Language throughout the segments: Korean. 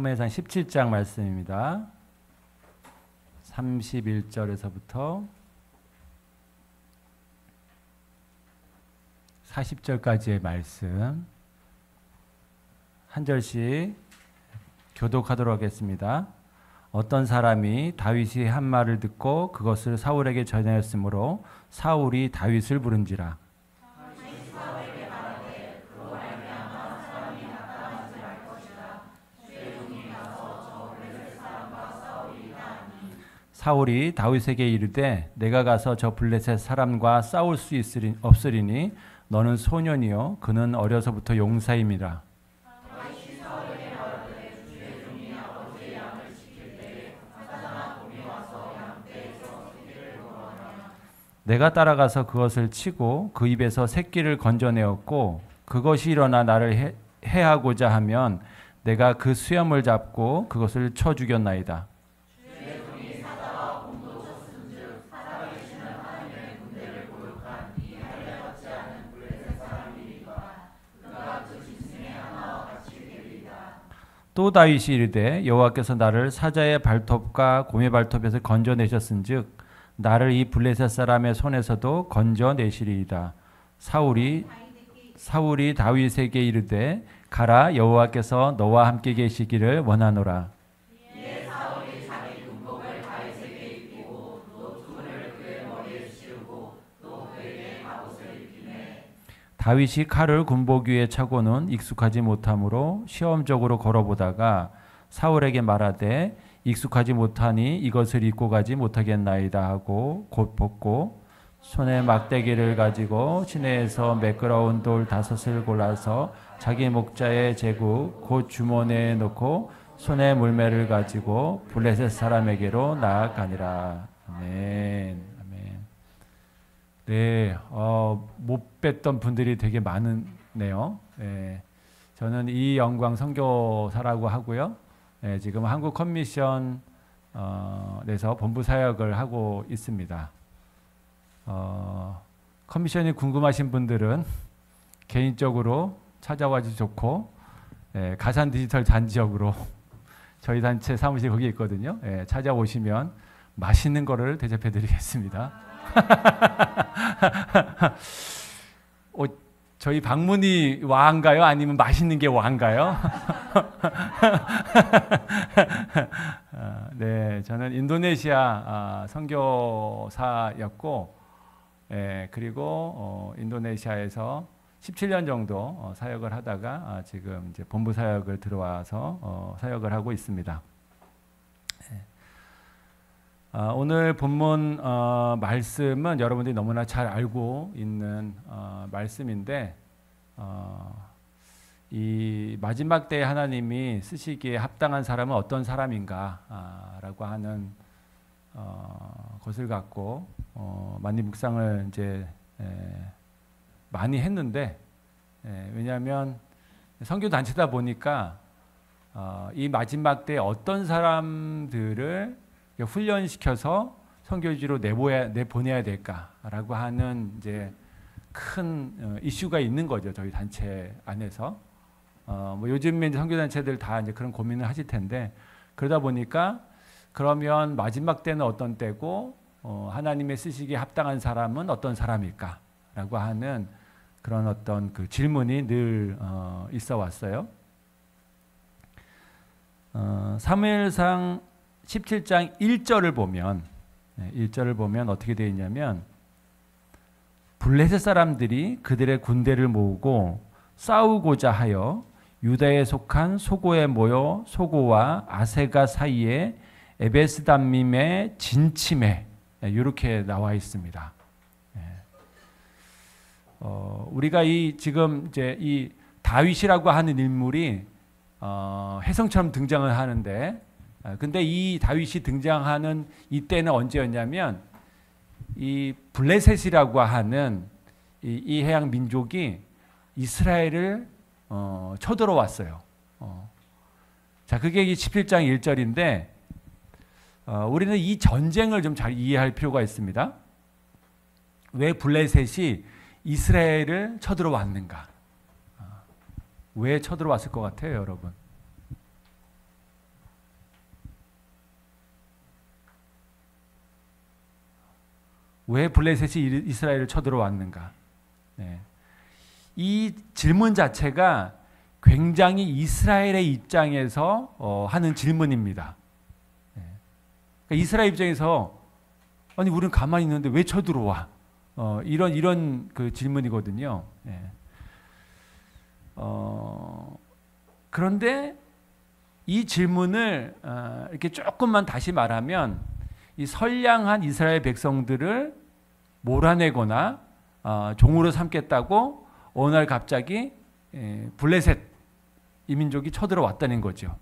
사무엘상 17장 말씀입니다. 31절에서부터 40절까지의 말씀 한 절씩 교독하도록 하겠습니다. 어떤 사람이 다윗이 한 말을 듣고 그것을 사울에게 전하였으므로 사울이 다윗을 부른지라. 사울이 다윗에게 이르되 내가 가서 저 블레셋 사람과 싸울 수 없으리니 너는 소년이요 그는 어려서부터 용사임이라. 내가 따라가서 그것을 치고 그 입에서 새끼를 건져내었고 그것이 일어나 나를 해하고자 하면 내가 그 수염을 잡고 그것을 쳐 죽였나이다. 또 다윗이 이르되 여호와께서 나를 사자의 발톱과 곰의 발톱에서 건져내셨은즉 나를 이 블레셋 사람의 손에서도 건져내시리이다. 사울이 다윗에게 이르되 가라 여호와께서 너와 함께 계시기를 원하노라. 이에 사울이 자기 군복을 다윗에게 입히고 또 두근을 그의 머리에 씌우고 또 그에게 갑옷을 입히매 다윗이 칼을 군복 위에 차고는 익숙하지 못하므로 시험적으로 걸어보다가 사울에게 말하되 익숙하지 못하니 이것을 입고 가지 못하겠나이다 하고 곧 벗고 손에 막대기를 가지고 시내에서 매끄러운 돌 5을 골라서 자기 목자의 제국 곧 주머니에 넣고 손에 물매를 가지고 블레셋 사람에게로 나아가니라. 아멘. 아멘. 네, 못 뵀던 분들이 되게 많네요. 네, 저는 이영광 선교사라고 하고요. 네, 지금 한국 커미션 에서 본부 사역을 하고 있습니다. 커미션이 궁금하신 분들은 개인적으로 찾아와 주셔도 좋고 가산 디지털 단지역으로 저희 단체 사무실 거기 있거든요. 찾아오시면 맛있는 거를 대접해 드리겠습니다. 저희 방문이 와인가요? 아니면 맛있는 게 와인가요? 네, 저는 인도네시아 선교사였고, 그리고 인도네시아에서 17년 정도 사역을 하다가 지금 이제 본부 사역을 들어와서 사역을 하고 있습니다. 오늘 본문 말씀은 여러분들이 너무나 잘 알고 있는 말씀인데 이 마지막 때에 하나님이 쓰시기에 합당한 사람은 어떤 사람인가 라고 하는 것을 갖고 많이 묵상을 이제 많이 했는데 왜냐하면 선교 단체다 보니까 이 마지막 때에 어떤 사람들을 훈련시켜서 선교지로 내보내야 될까라고 하는 이제 큰 이슈가 있는 거죠. 저희 단체 안에서. 뭐 요즘에 이제 선교 단체들 다 이제 그런 고민을 하실 텐데 그러다 보니까 그러면 마지막 때는 어떤 때고 하나님의 쓰시기에 합당한 사람은 어떤 사람일까라고 하는 그런 어떤 그 질문이 늘 있어 왔어요. 사무엘상 17장 1절을 보면 어떻게 되어 있냐면 블레셋 사람들이 그들의 군대를 모으고 싸우고자 하여 유다에 속한 소고에 모여 소고와 아세가 사이에 에베스담밈에 진침해 이렇게 나와 있습니다. 우리가 지금 이제 이 다윗이라고 하는 인물이 혜성처럼 등장을 하는데 근데 이 다윗이 등장하는 이때는 언제였냐면 이 블레셋이라고 하는 이 해양 민족이 이스라엘을 쳐들어왔어요. 자, 그게 17장 1절인데 우리는 이 전쟁을 좀 잘 이해할 필요가 있습니다. 왜 블레셋이 이스라엘을 쳐들어왔는가? 왜 쳐들어왔을 것 같아요, 여러분? 왜 블레셋이 이스라엘을 쳐들어왔는가? 네. 이 질문 자체가 굉장히 이스라엘의 입장에서 하는 질문입니다. 네. 그러니까 이스라엘 입장에서 아니 우리는 가만히 있는데 왜 쳐들어와? 이런 그 질문이거든요. 네. 그런데 이 질문을 이렇게 조금만 다시 말하면 이 선량한 이스라엘 백성들을 몰아내거나 종으로 삼겠다고 어느 날 갑자기 블레셋 이민족이 쳐들어왔다는 거죠.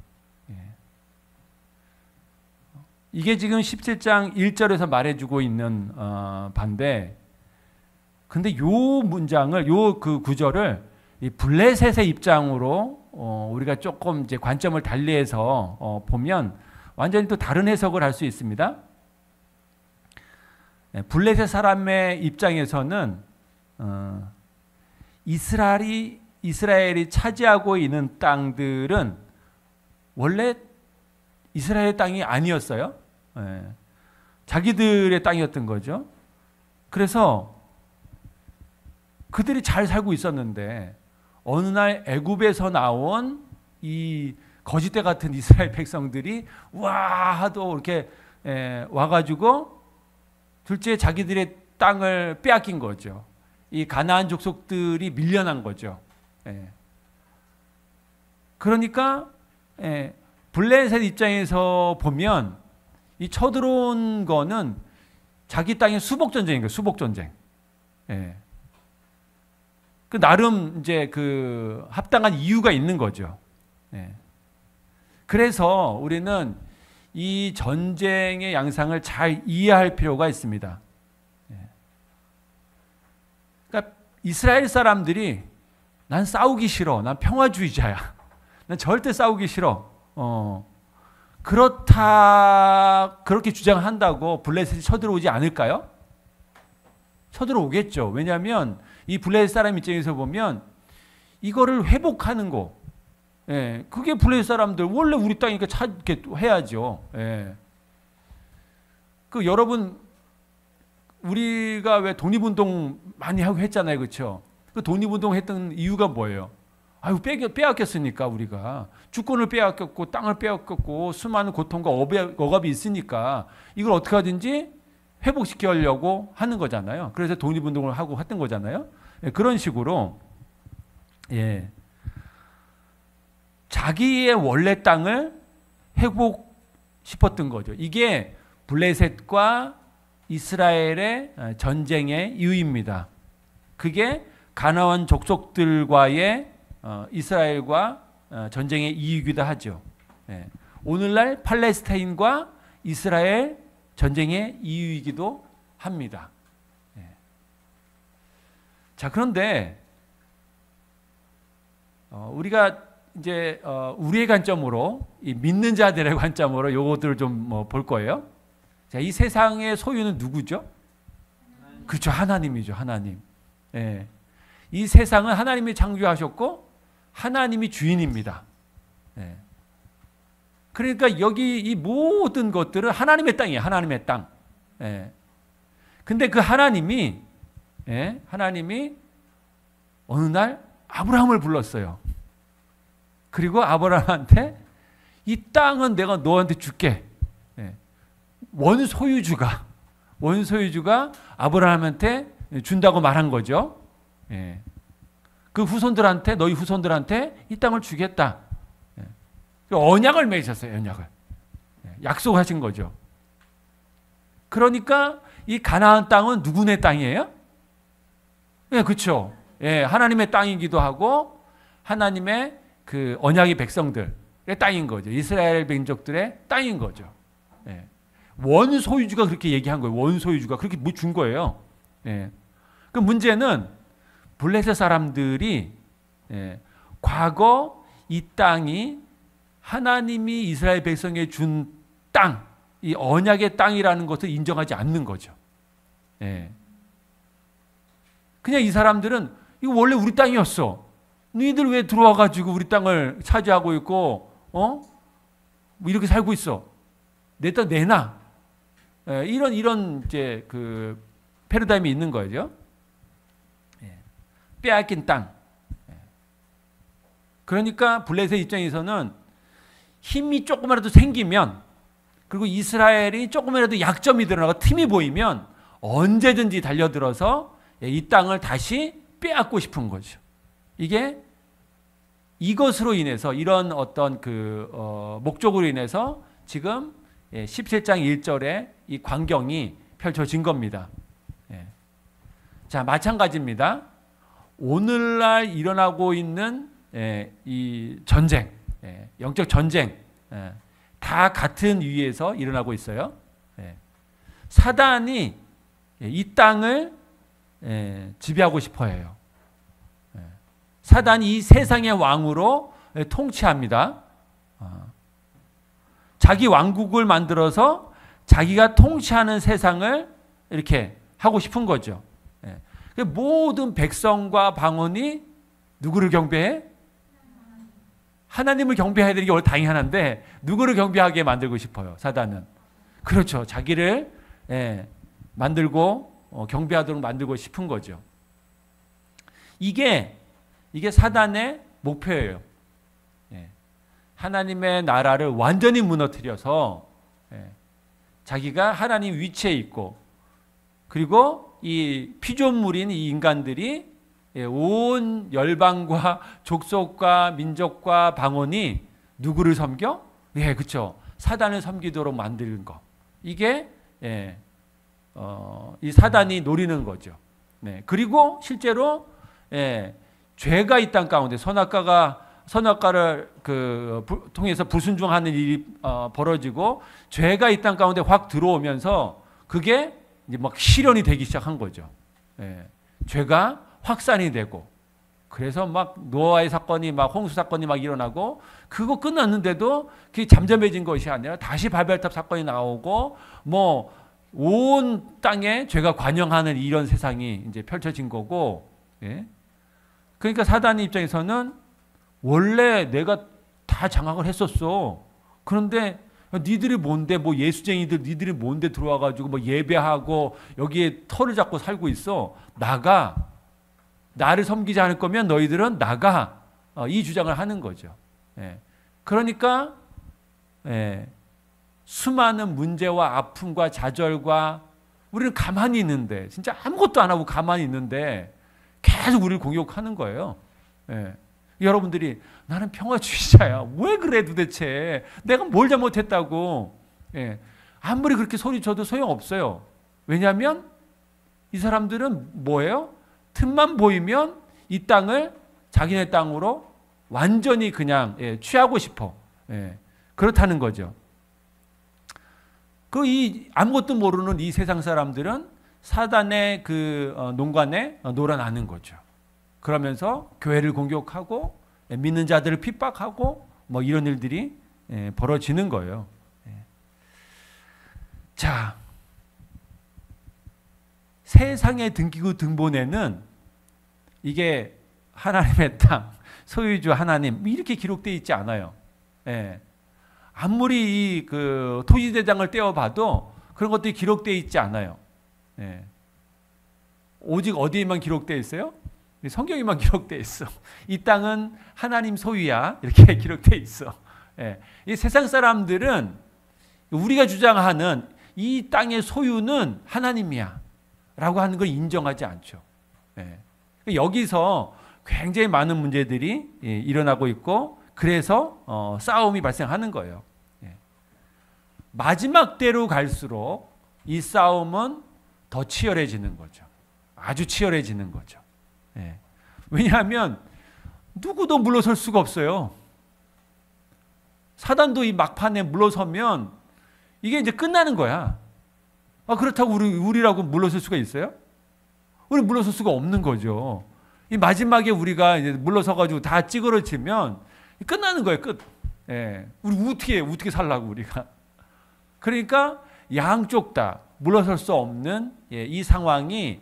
이게 지금 17장 1절에서 말해주고 있는 반대. 근데 요 문장을 그 구절을 이 블레셋의 입장으로 우리가 조금 이제 관점을 달리해서 보면 완전히 또 다른 해석을 할 수 있습니다. 블레셋 사람의 입장에서는 이스라엘이 차지하고 있는 땅들은 원래 이스라엘의 땅이 아니었어요. 자기들의 땅이었던 거죠. 그래서 그들이 잘 살고 있었는데 어느 날 애굽에서 나온 이 거짓대 같은 이스라엘 백성들이 와 하도 이렇게 와가지고 둘째 자기들의 땅을 빼앗긴 거죠. 이 가나안 족속들이 밀려난 거죠. 그러니까 블레셋 입장에서 보면 이 쳐들어온 거는 자기 땅의 수복 전쟁인 거예요. 수복 전쟁. 그 나름 이제 그 합당한 이유가 있는 거죠. 그래서 우리는 이 전쟁의 양상을 잘 이해할 필요가 있습니다. 그러니까 이스라엘 사람들이 난 싸우기 싫어. 난 평화주의자야. 난 절대 싸우기 싫어. 그렇게 주장한다고 블레셋이 쳐들어오지 않을까요? 쳐들어오겠죠. 왜냐하면 이 블레셋 사람 입장에서 보면 이거를 회복하는 거, 그게 블레셋 사람들 원래 우리 땅이니까 이렇게 해야죠. 그 여러분 우리가 왜 독립운동 많이 하고 했잖아요, 그렇죠? 그 독립운동 했던 이유가 뭐예요? 아유 빼앗겼으니까 우리가 주권을 빼앗겼고 땅을 빼앗겼고 수많은 고통과 억압이 있으니까 이걸 어떻게 하든지 회복시키려고 하는 거잖아요. 그래서 독립운동을 하고 했던 거잖아요. 그런 식으로 자기의 원래 땅을 회복 싶었던 거죠. 이게 블레셋과 이스라엘의 전쟁의 이유입니다. 그게 가나안 족속들과의 이스라엘과 전쟁의 이유이기도 하죠. 오늘날 팔레스타인과 이스라엘 전쟁의 이유이기도 합니다. 자, 그런데 우리가 이제 우리의 관점으로 이 믿는 자들의 관점으로 요것들을 좀 볼 거예요. 자, 이 세상의 소유는 누구죠? 그렇죠, 하나님이죠, 하나님. 이 세상은 하나님이 창조하셨고 하나님이 주인입니다. 그러니까 여기 이 모든 것들은 하나님의 땅이에요. 하나님의 땅. 근데 그 하나님이 어느 날 아브라함을 불렀어요. 그리고 아브라함한테 이 땅은 내가 너한테 줄게. 원소유주가 아브라함한테 준다고 말한 거죠. 그 후손들한테, 너희 후손들한테 이 땅을 주겠다. 언약을 맺으셨어요. 언약을. 약속하신 거죠. 그러니까 이 가나안 땅은 누구네 땅이에요? 그렇죠. 하나님의 땅이기도 하고 하나님의 그 언약의 백성들의 땅인 거죠. 이스라엘 민족들의 땅인 거죠. 원소유주가 그렇게 얘기한 거예요. 원소유주가 그렇게 준 거예요. 그 문제는 블레셋 사람들이 과거 이 땅이 하나님이 이스라엘 백성에 준 땅, 이 언약의 땅이라는 것을 인정하지 않는 거죠. 그냥 이 사람들은 이거 원래 우리 땅이었어. 너희들 왜 들어와가지고 우리 땅을 차지하고 있고, 뭐 이렇게 살고 있어. 내 땅 내놔. 이런 이제 그 패러다임이 있는 거죠. 빼앗긴 땅. 그러니까 블레셋 입장에서는 힘이 조금이라도 생기면, 그리고 이스라엘이 조금이라도 약점이 드러나고 틈이 보이면 언제든지 달려들어서 이 땅을 다시 빼앗고 싶은 거죠. 이것으로 인해서, 이런 어떤 목적으로 인해서 지금 17장 1절에 이 광경이 펼쳐진 겁니다. 자, 마찬가지입니다. 오늘날 일어나고 있는 이 전쟁, 영적 전쟁, 다 같은 위에서 일어나고 있어요. 사단이 이 땅을 지배하고 싶어 해요. 사단이 이 세상의 왕으로 통치합니다. 자기 왕국을 만들어서 자기가 통치하는 세상을 이렇게 하고 싶은 거죠. 모든 백성과 방언이 누구를 경배해? 하나님을 경배해야 되는 게 원래 당연한데 누구를 경배하게 만들고 싶어요, 사단은. 그렇죠. 자기를 만들고 경배하도록 만들고 싶은 거죠. 이게 사단의 목표예요. 하나님의 나라를 완전히 무너뜨려서 자기가 하나님 위치에 있고, 그리고 이 피조물인 이 인간들이 온 열방과 족속과 민족과 방언이 누구를 섬겨? 그렇죠. 사단을 섬기도록 만드는 거. 이게 이 사단이 노리는 거죠. 그리고 실제로 죄가 이 땅 가운데, 선악과를 통해서 불순종하는 일이 벌어지고 죄가 이 땅 가운데 확 들어오면서 그게 이제 막 실현이 되기 시작한 거죠. 죄가 확산이 되고, 그래서 막 노아의 사건이, 막 홍수 사건이 막 일어나고, 그거 끝났는데도 그게 잠잠해진 것이 아니라 다시 바벨탑 사건이 나오고, 뭐 온 땅에 죄가 관영하는 이런 세상이 이제 펼쳐진 거고. 그러니까 사단 입장에서는 원래 내가 다 장악을 했었어. 그런데 니들이 뭔데, 뭐 예수쟁이들 니들이 뭔데 들어와가지고 뭐 예배하고 여기에 털을 잡고 살고 있어. 나를 섬기지 않을 거면 너희들은 나가. 이 주장을 하는 거죠. 그러니까 수많은 문제와 아픔과 좌절과, 우리는 가만히 있는데, 진짜 아무것도 안 하고 가만히 있는데 계속 우리를 공격하는 거예요. 여러분들이 나는 평화주의자야. 왜 그래 도대체? 내가 뭘 잘못했다고? 아무리 그렇게 소리쳐도 소용없어요. 왜냐하면 이 사람들은 뭐예요? 틈만 보이면 이 땅을 자기네 땅으로 완전히 그냥 취하고 싶어. 그렇다는 거죠. 아무것도 모르는 이 세상 사람들은 사단의 농간에 놀아나는 거죠. 그러면서 교회를 공격하고 믿는 자들을 핍박하고 뭐 이런 일들이 벌어지는 거예요. 자, 세상의 등기구 등본에는 이게 하나님의 땅, 소유주 하나님 이렇게 기록되어 있지 않아요. 아무리 이 토지대장을 떼어봐도 그런 것들이 기록되어 있지 않아요. 오직 어디에만 기록되어 있어요? 성경에만 기록되어 있어. 이 땅은 하나님 소유야. 이렇게 기록되어 있어. 이 세상 사람들은 우리가 주장하는 이 땅의 소유는 하나님이야 라고 하는 걸 인정하지 않죠. 여기서 굉장히 많은 문제들이 일어나고 있고, 그래서 싸움이 발생하는 거예요. 마지막 때로 갈수록 이 싸움은 더 치열해지는 거죠. 아주 치열해지는 거죠. 왜냐하면 누구도 물러설 수가 없어요. 사단도 이 막판에 물러서면 이게 이제 끝나는 거야. 그렇다고 우리라고 물러설 수가 있어요? 우리 물러설 수가 없는 거죠. 이 마지막에 우리가 이제 물러서가지고 다 찌그러지면 끝나는 거예요. 끝. 우리 어떻게 살라고 우리가. 그러니까 양쪽 다 물러설 수 없는 이 상황이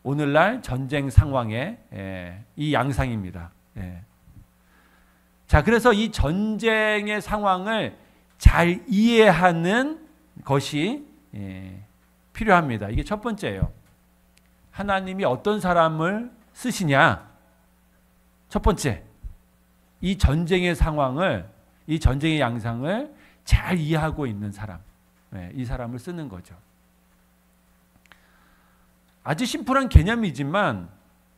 오늘날 전쟁 상황의 이 양상입니다. 자, 그래서 이 전쟁의 상황을 잘 이해하는 것이 필요합니다. 이게 첫 번째예요. 하나님이 어떤 사람을 쓰시냐? 첫 번째, 이 전쟁의 상황을, 이 전쟁의 양상을 잘 이해하고 있는 사람, 이 사람을 쓰는 거죠. 아주 심플한 개념이지만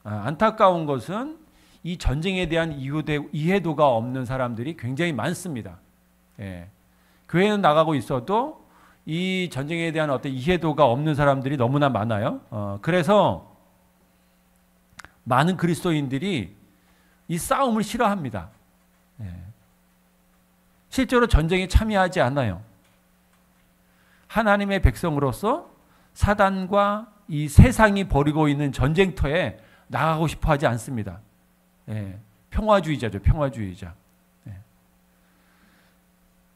안타까운 것은 이 전쟁에 대한 이해도가 없는 사람들이 굉장히 많습니다. 교회는 나가고 있어도 이 전쟁에 대한 어떤 이해도가 없는 사람들이 너무나 많아요. 그래서 많은 그리스도인들이 이 싸움을 싫어합니다. 실제로 전쟁에 참여하지 않아요. 하나님의 백성으로서 사단과 이 세상이 벌이고 있는 전쟁터에 나가고 싶어 하지 않습니다. 평화주의자죠, 평화주의자.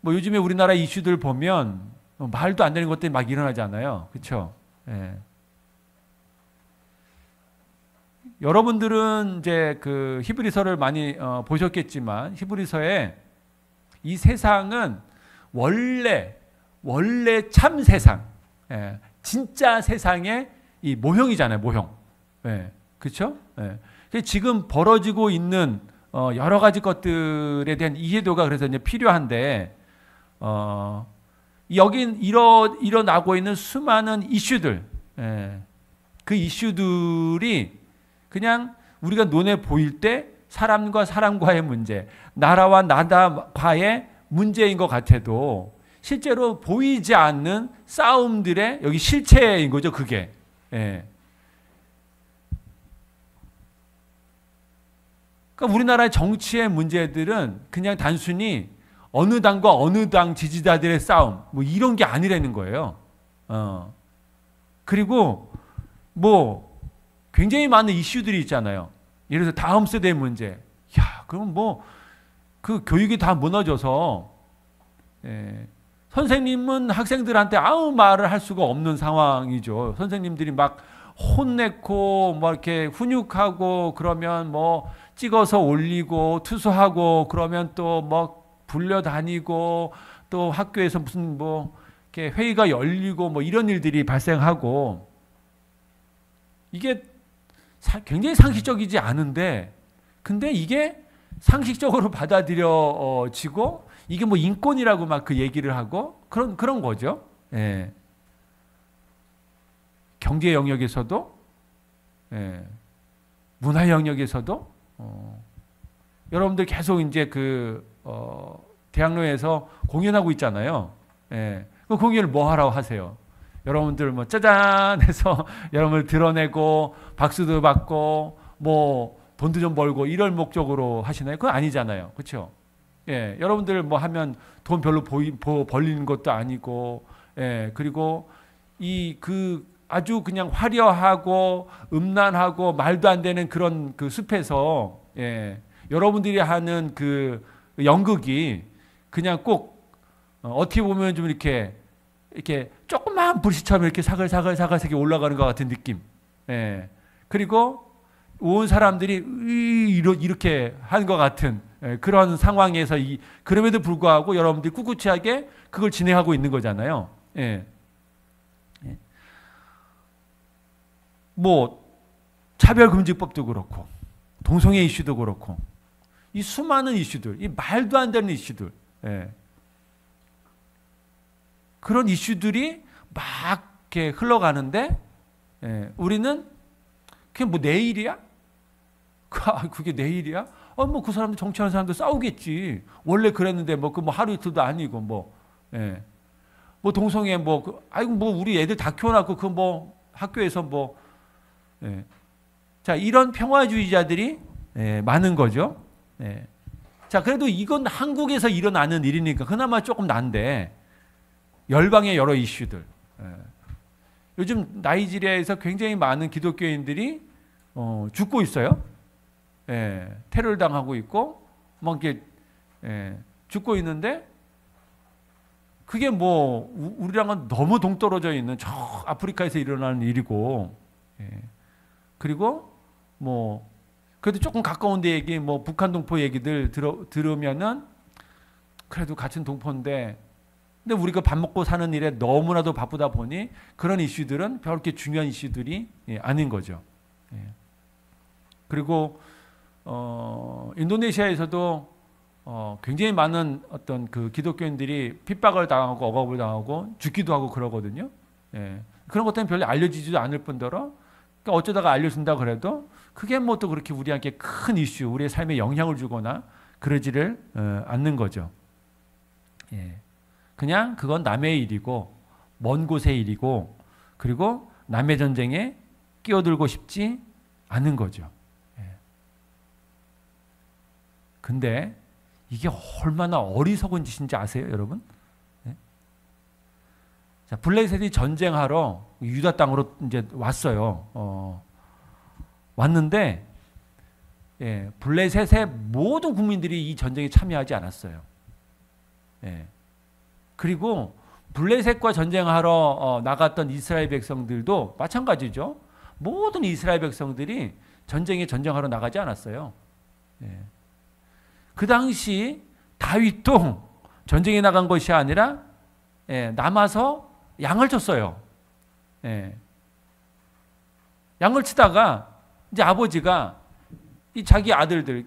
뭐 요즘에 우리나라 이슈들 보면 말도 안 되는 것들이 막 일어나잖아요. 그렇죠? 여러분들은 이제 그 히브리서를 많이 보셨겠지만 히브리서에 이 세상은 원래 참 세상, 진짜 세상의 이 모형이잖아요, 모형. 그렇죠? 지금 벌어지고 있는 여러 가지 것들에 대한 이해도가 그래서 이제 필요한데 여긴 일어나고 있는 수많은 이슈들, 그 이슈들이 그냥 우리가 눈에 보일 때 사람과 사람과의 문제, 나라와 나라과의 문제인 것 같아도 실제로 보이지 않는 싸움들의 여기 실체인 거죠, 그게. 그러니까 우리나라의 정치의 문제들은 그냥 단순히 어느 당과 어느 당 지지자들의 싸움, 뭐 이런 게 아니라는 거예요. 그리고 뭐 굉장히 많은 이슈들이 있잖아요. 예를 들어서 다음 세대 문제. 그럼 뭐 그 교육이 다 무너져서 선생님은 학생들한테 아무 말을 할 수가 없는 상황이죠. 선생님들이 막 혼내고 뭐 이렇게 훈육하고 그러면 뭐 찍어서 올리고 투수하고 그러면 또 뭐 불려다니고 또 학교에서 무슨 뭐 이렇게 회의가 열리고 뭐 이런 일들이 발생하고 이게 굉장히 상식적이지 않은데 근데 이게 상식적으로 받아들여지고 이게 뭐 인권이라고 막 그 얘기를 하고 그런 거죠. 경제 영역에서도 문화 영역에서도 여러분들 계속 이제 대학로에서 공연하고 있잖아요. 그 공연을 뭐 하라고 하세요? 여러분들 뭐 짜잔 해서 여러분을 드러내고 박수도 받고 뭐 돈도 좀 벌고 이럴 목적으로 하시나요? 그건 아니잖아요. 그렇죠? 여러분들 뭐 하면 돈 별로 벌리는 것도 아니고 그리고 아주 그냥 화려하고 음란하고 말도 안 되는 그런 그 숲에서 여러분들이 하는 그 연극이 그냥 꼭 어떻게 보면 좀 이렇게 조그만 불씨처럼 이렇게 사글사글 올라가는 것 같은 느낌. 그리고 온 사람들이 이렇게 하는 것 같은 그런 상황에서 그럼에도 불구하고 여러분들이 꿋꿋하게 그걸 진행하고 있는 거잖아요. 뭐 차별금지법도 그렇고 동성애 이슈도 그렇고 이 수많은 이슈들, 이 말도 안 되는 이슈들, 그런 이슈들이 막 이렇게 흘러가는데 우리는 그게 뭐 내일이야? 그게 내일이야? 뭐 그 사람들 정치하는 사람들 싸우겠지. 원래 그랬는데 뭐 하루 이틀도 아니고 뭐 동성애 우리 애들 다 키워놨고 그 뭐 학교에서 뭐 자 이런 평화주의자들이 많은 거죠. 자 그래도 이건 한국에서 일어나는 일이니까 그나마 조금 난데 열방의 여러 이슈들. 요즘 나이지리아에서 굉장히 많은 기독교인들이 죽고 있어요. 테러를 당하고 있고 막 이렇게 죽고 있는데 그게 뭐 우리랑은 너무 동떨어져 있는 저 아프리카에서 일어나는 일이고 그리고 뭐 그래도 조금 가까운 데 얘기 뭐 북한 동포 얘기들 들으면은 그래도 같은 동포인데 근데 우리가 밥 먹고 사는 일에 너무나도 바쁘다 보니 그런 이슈들은 별렇게 중요한 이슈들이 아닌 거죠. 그리고 인도네시아에서도 굉장히 많은 어떤 그 기독교인들이 핍박을 당하고 억압을 당하고 죽기도 하고 그러거든요. 그런 것들은 별로 알려지지도 않을 뿐더러 그러니까 어쩌다가 알려준다 그래도 그게 뭐 또 그렇게 우리한테 큰 이슈, 우리의 삶에 영향을 주거나 그러지를 않는 거죠. 그냥 그건 남의 일이고 먼 곳의 일이고 그리고 남의 전쟁에 끼어들고 싶지 않은 거죠. 근데 이게 얼마나 어리석은 짓인지 아세요, 여러분? 자, 블레셋이 전쟁하러 유다 땅으로 이제 왔어요. 왔는데, 블레셋의 모든 국민들이 이 전쟁에 참여하지 않았어요. 그리고 블레셋과 전쟁하러 나갔던 이스라엘 백성들도 마찬가지죠. 모든 이스라엘 백성들이 전쟁하러 나가지 않았어요. 그 당시 다윗도 전쟁에 나간 것이 아니라 남아서 양을 쳤어요. 양을 치다가 이제 아버지가 이 자기 아들들,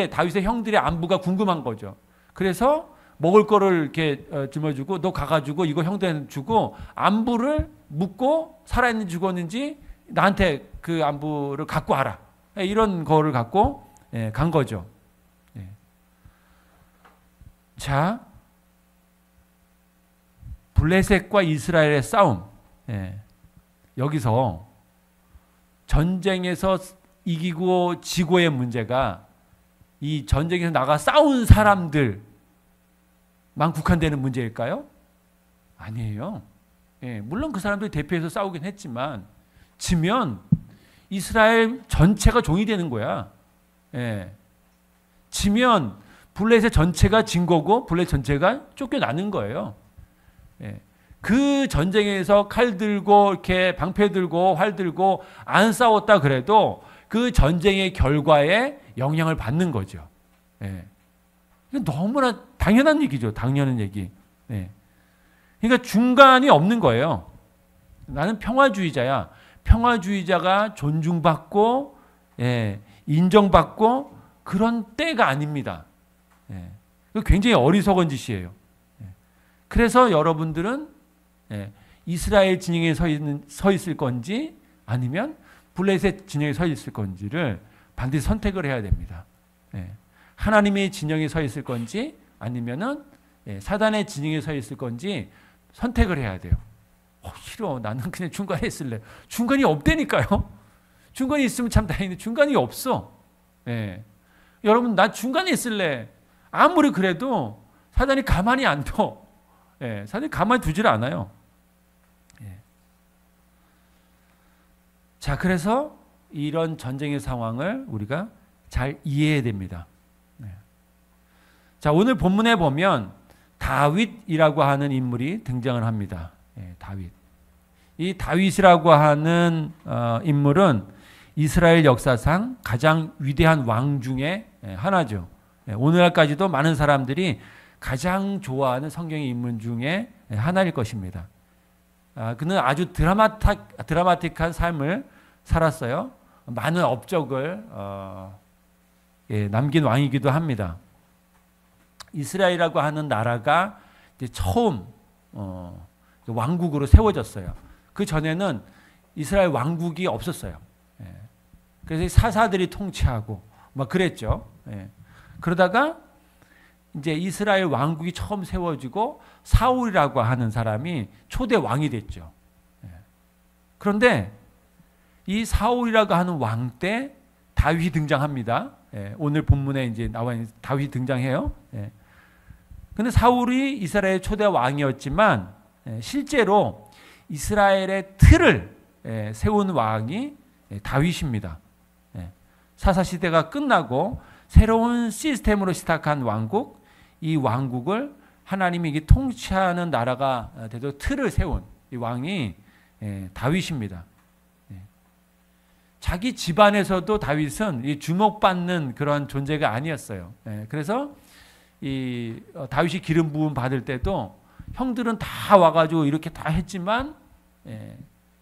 다윗의 형들의 안부가 궁금한 거죠. 그래서 먹을 거를 이렇게 짊어주고 너 가가지고 이거 형들한테 주고 안부를 묻고 살아있는지 죽었는지 나한테 그 안부를 갖고 와라. 이런 거를 갖고 간 거죠. 자, 블레셋과 이스라엘의 싸움. 여기서 전쟁에서 이기고 지고의 문제가 이 전쟁에서 나가 싸운 사람들만 국한되는 문제일까요? 아니에요. 물론 그 사람들이 대표해서 싸우긴 했지만 지면 이스라엘 전체가 종이 되는 거야. 지면 블레셋 전체가 진 거고 블레셋 전체가 쫓겨나는 거예요. 그 전쟁에서 칼 들고 이렇게 방패 들고 활 들고 안 싸웠다 그래도 그 전쟁의 결과에 영향을 받는 거죠. 이건 너무나 당연한 얘기죠. 당연한 얘기. 그러니까 중간이 없는 거예요. 나는 평화주의자야. 평화주의자가 존중받고 인정받고 그런 때가 아닙니다. 굉장히 어리석은 짓이에요. 그래서 여러분들은 이스라엘 진영에 서 있을 건지 아니면 블레셋 진영에 서 있을 건지를 반드시 선택을 해야 됩니다. 하나님의 진영에 서 있을 건지 아니면은 사단의 진영에 서 있을 건지 선택을 해야 돼요. 싫어. 나는 그냥 중간에 있을래. 중간이 없다니까요. 중간에 있으면 참 다행인데 중간이 없어. 여러분 나 중간에 있을래. 아무리 그래도 사단이 가만히 안 둬. 사단이 가만히 두질 않아요. 자, 그래서 이런 전쟁의 상황을 우리가 잘 이해해야 됩니다. 자, 오늘 본문에 보면 다윗이라고 하는 인물이 등장을 합니다. 다윗. 이 다윗이라고 하는 인물은 이스라엘 역사상 가장 위대한 왕 중에 하나죠. 오늘날까지도 많은 사람들이 가장 좋아하는 성경의 인물 중에 하나일 것입니다. 그는 아주 드라마틱한 삶을 살았어요. 많은 업적을 남긴 왕이기도 합니다. 이스라엘이라고 하는 나라가 이제 처음 왕국으로 세워졌어요. 그 전에는 이스라엘 왕국이 없었어요. 그래서 사사들이 통치하고 막 그랬죠. 그러다가 이제 이스라엘 왕국이 처음 세워지고 사울이라고 하는 사람이 초대 왕이 됐죠. 그런데 이 사울이라고 하는 왕 때 다윗이 등장합니다. 오늘 본문에 이제 나와 있는 다윗이 등장해요. 근데 사울이 이스라엘 초대 왕이었지만 실제로 이스라엘의 틀을 세운 왕이 다윗입니다. 사사시대가 끝나고 새로운 시스템으로 시작한 왕국, 이 왕국을 하나님이 이게 통치하는 나라가 되도록 틀을 세운 이 왕이 다윗입니다. 자기 집안에서도 다윗은 주목받는 그런 존재가 아니었어요. 그래서 이 다윗이 기름 부음 받을 때도 형들은 다 와가지고 이렇게 다 했지만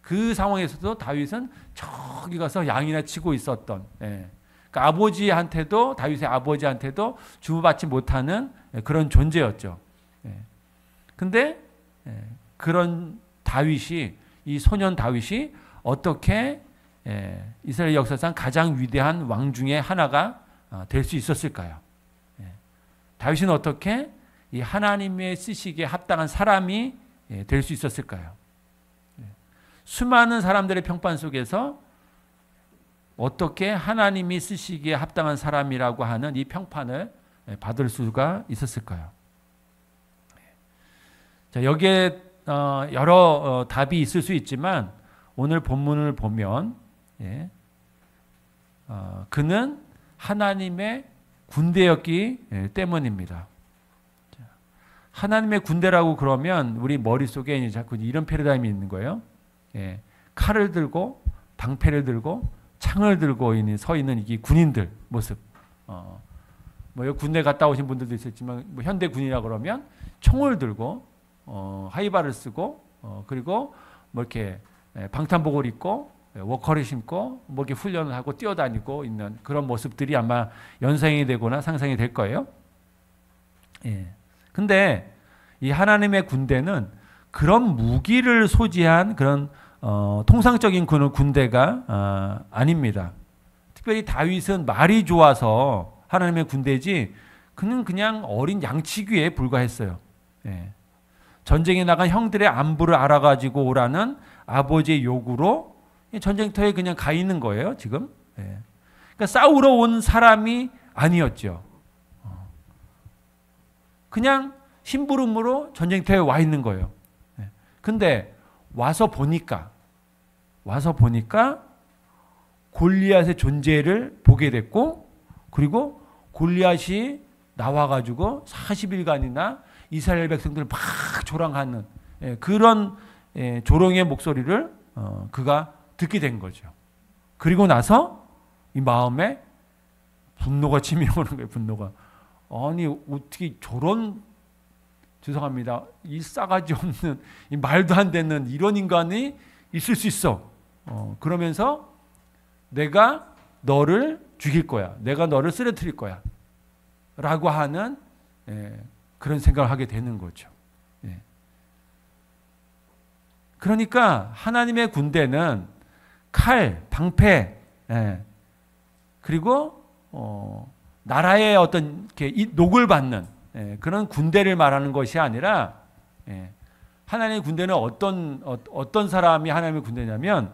그 상황에서도 다윗은 저기 가서 양이나 치고 있었던, 그러니까 아버지한테도, 다윗의 아버지한테도 주고받지 못하는 그런 존재였죠. 근데 그런 다윗이, 이 소년 다윗이 어떻게 이스라엘 역사상 가장 위대한 왕 중에 하나가 될 수 있었을까요? 다윗은 어떻게 이 하나님의 쓰시기에 합당한 사람이 될 수 있었을까요? 수많은 사람들의 평판 속에서 어떻게 하나님이 쓰시기에 합당한 사람이라고 하는 이 평판을 받을 수가 있었을까요? 자, 여기에 여러 답이 있을 수 있지만 오늘 본문을 보면 그는 하나님의 군대였기 때문입니다. 하나님의 군대라고 그러면 우리 머릿속에 자꾸 이런 패러다임이 있는 거예요. 칼을 들고 방패를 들고 창을 들고 서 있는 이 군인들 모습. 뭐 군대 갔다 오신 분들도 있었지만 뭐 현대 군이라 그러면 총을 들고 하이바를 쓰고 그리고 뭐 이렇게 방탄복을 입고 워커를 신고 뭐 이렇게 훈련을 하고 뛰어다니고 있는 그런 모습들이 아마 연상이 되거나 상상이 될 거예요. 근데 이 하나님의 군대는 그런 무기를 소지한 그런 통상적인 그런 군대가 아닙니다. 특별히 다윗은 말이 좋아서 하나님의 군대지 그는 그냥 어린 양치기에 불과했어요. 전쟁에 나간 형들의 안부를 알아가지고 오라는 아버지의 요구로 전쟁터에 그냥 가 있는 거예요, 지금. 그러니까 싸우러 온 사람이 아니었죠. 그냥 심부름으로 전쟁터에 와 있는 거예요. 근데 와서 보니까 골리앗의 존재를 보게 됐고, 그리고 골리앗이 나와가지고 40일간이나 이스라엘 백성들을 막 조롱하는 그런 조롱의 목소리를 그가 듣게 된 거죠. 그리고 나서 이 마음에 분노가 치밀어오는 거예요. 분노가. 아니 어떻게 저런, 죄송합니다, 이 싸가지 없는, 이 말도 안 되는 이런 인간이 있을 수 있어. 그러면서 내가 너를 죽일 거야. 내가 너를 쓰러뜨릴 거야. 라고 하는 그런 생각을 하게 되는 거죠. 그러니까 하나님의 군대는 칼, 방패, 그리고 나라의 어떤 이렇게 녹을 받는 그런 군대를 말하는 것이 아니라, 하나님의 군대는 어떤 사람이 하나님의 군대냐면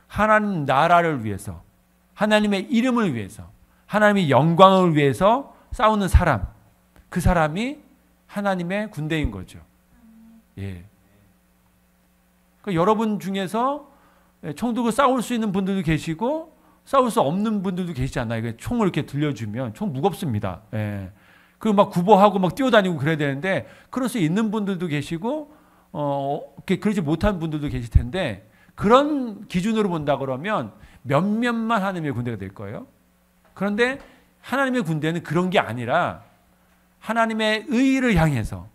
하나님 나라를 위해서, 하나님의 이름을 위해서, 하나님의 영광을 위해서 싸우는 사람, 그 사람이 하나님의 군대인 거죠. 그러니까 여러분 중에서 총 들고 싸울 수 있는 분들도 계시고 싸울 수 없는 분들도 계시잖아요. 총을 이렇게 들려주면 총 무겁습니다. 그리고 막 구보하고 막 뛰어다니고 그래야 되는데 그럴 수 있는 분들도 계시고 그러지 못한 분들도 계실 텐데, 그런 기준으로 본다 그러면 몇몇만 하나님의 군대가 될 거예요. 그런데 하나님의 군대는 그런 게 아니라 하나님의 의를 향해서,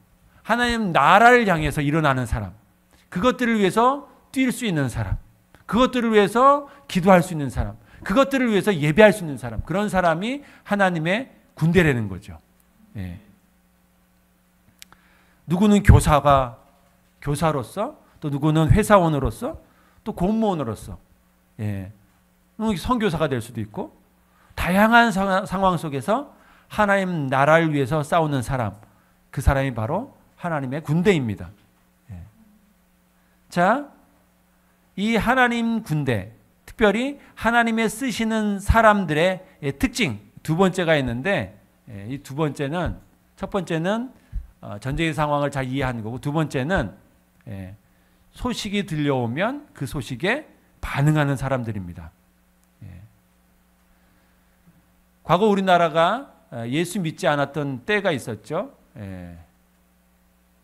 하나님 나라를 향해서 일어나는 사람, 그것들을 위해서 뛸 수 있는 사람, 그것들을 위해서 기도할 수 있는 사람, 그것들을 위해서 예배할 수 있는 사람, 그런 사람이 하나님의 군대라는 거죠. 누구는 교사로서, 또 누구는 회사원으로서, 또 공무원으로서, 선교사가 될 수도 있고, 다양한 상황 속에서 하나님 나라를 위해서 싸우는 사람, 그 사람이 바로 하나님의 군대입니다. 자, 이 하나님 군대, 특별히 하나님의 쓰시는 사람들의 특징 두 번째가 있는데, 이 두 번째는, 첫 번째는 전쟁의 상황을 잘 이해하는 거고, 두 번째는 소식이 들려오면 그 소식에 반응하는 사람들입니다. 과거 우리나라가 예수 믿지 않았던 때가 있었죠.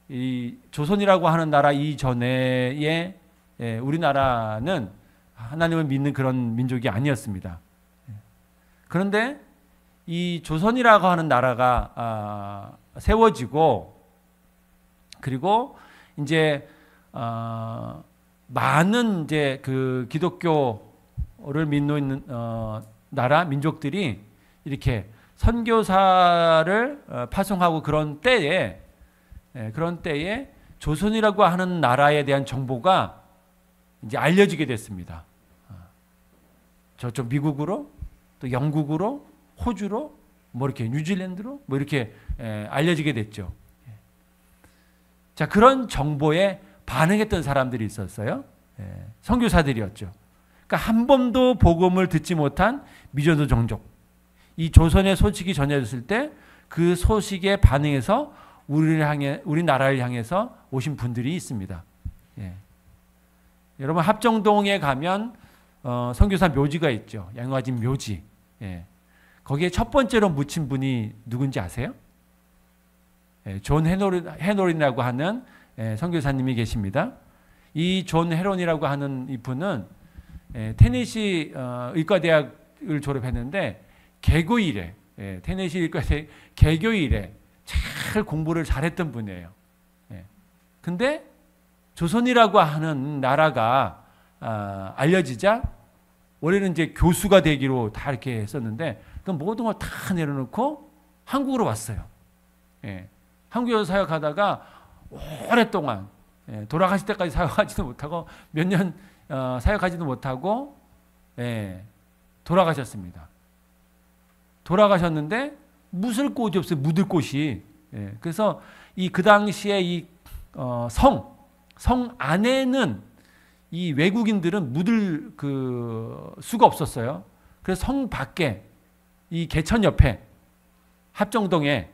이 조선이라고 하는 나라 이전에 우리나라는 하나님을 믿는 그런 민족이 아니었습니다. 그런데 이 조선이라고 하는 나라가 세워지고, 그리고 이제 많은 이제 그 기독교를 믿는 나라 민족들이 이렇게 선교사를 파송하고 그런 때에 조선이라고 하는 나라에 대한 정보가 이제 알려지게 됐습니다. 저쪽 미국으로, 또 영국으로, 호주로, 뭐 이렇게 뉴질랜드로 뭐 이렇게 알려지게 됐죠. 자, 그런 정보에 반응했던 사람들이 있었어요. 선교사들이었죠. 그러니까 한 번도 복음을 듣지 못한 미전도 종족. 이 조선의 소식이 전해졌을 때 그 소식에 반응해서 우리나라를 향해서 오신 분들이 있습니다. 여러분 합정동에 가면 선교사 묘지가 있죠. 양화진 묘지. 거기에 첫 번째로 묻힌 분이 누군지 아세요? 존 헤논이라고 하는 선교사님이 계십니다. 이 존 헤논이라고 하는 이분은 테네시 의과대학을 졸업했는데 개교일에 테네시 의과대학 개교일에 잘 공부를 잘했던 분이에요. 근데 조선이라고 하는 나라가 알려지자 원래는 이제 교수가 되기로 다 이렇게 했었는데 그 모든 걸 다 내려놓고 한국으로 왔어요. 한국에서 사역하다가 오랫동안 돌아가실 때까지 사역하지도 못하고 몇 년 사역하지도 못하고 돌아가셨습니다. 돌아가셨는데 묻을 곳이 없어요. 묻을 곳이. 그래서 그 당시에 이 성 안에는 이 외국인들은 묻을 그 수가 없었어요. 그래서 성 밖에 이 개천 옆에 합정동에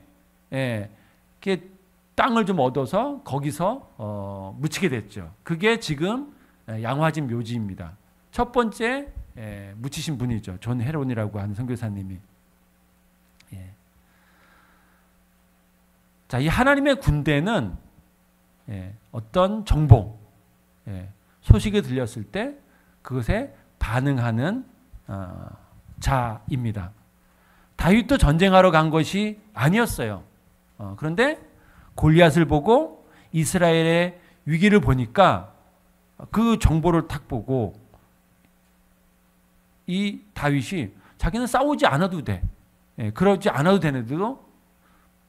이렇게 땅을 좀 얻어서 거기서 묻히게 됐죠. 그게 지금 양화진 묘지입니다. 첫 번째 묻히신 분이죠. 존 헤논이라고 하는 선교사님이. 자, 이 하나님의 군대는 어떤 정보, 소식이 들렸을 때 그것에 반응하는 자입니다. 다윗도 전쟁하러 간 것이 아니었어요. 그런데 골리앗을 보고 이스라엘의 위기를 보니까 그 정보를 탁 보고 이 다윗이 자기는 싸우지 않아도 돼. 그러지 않아도 되는데도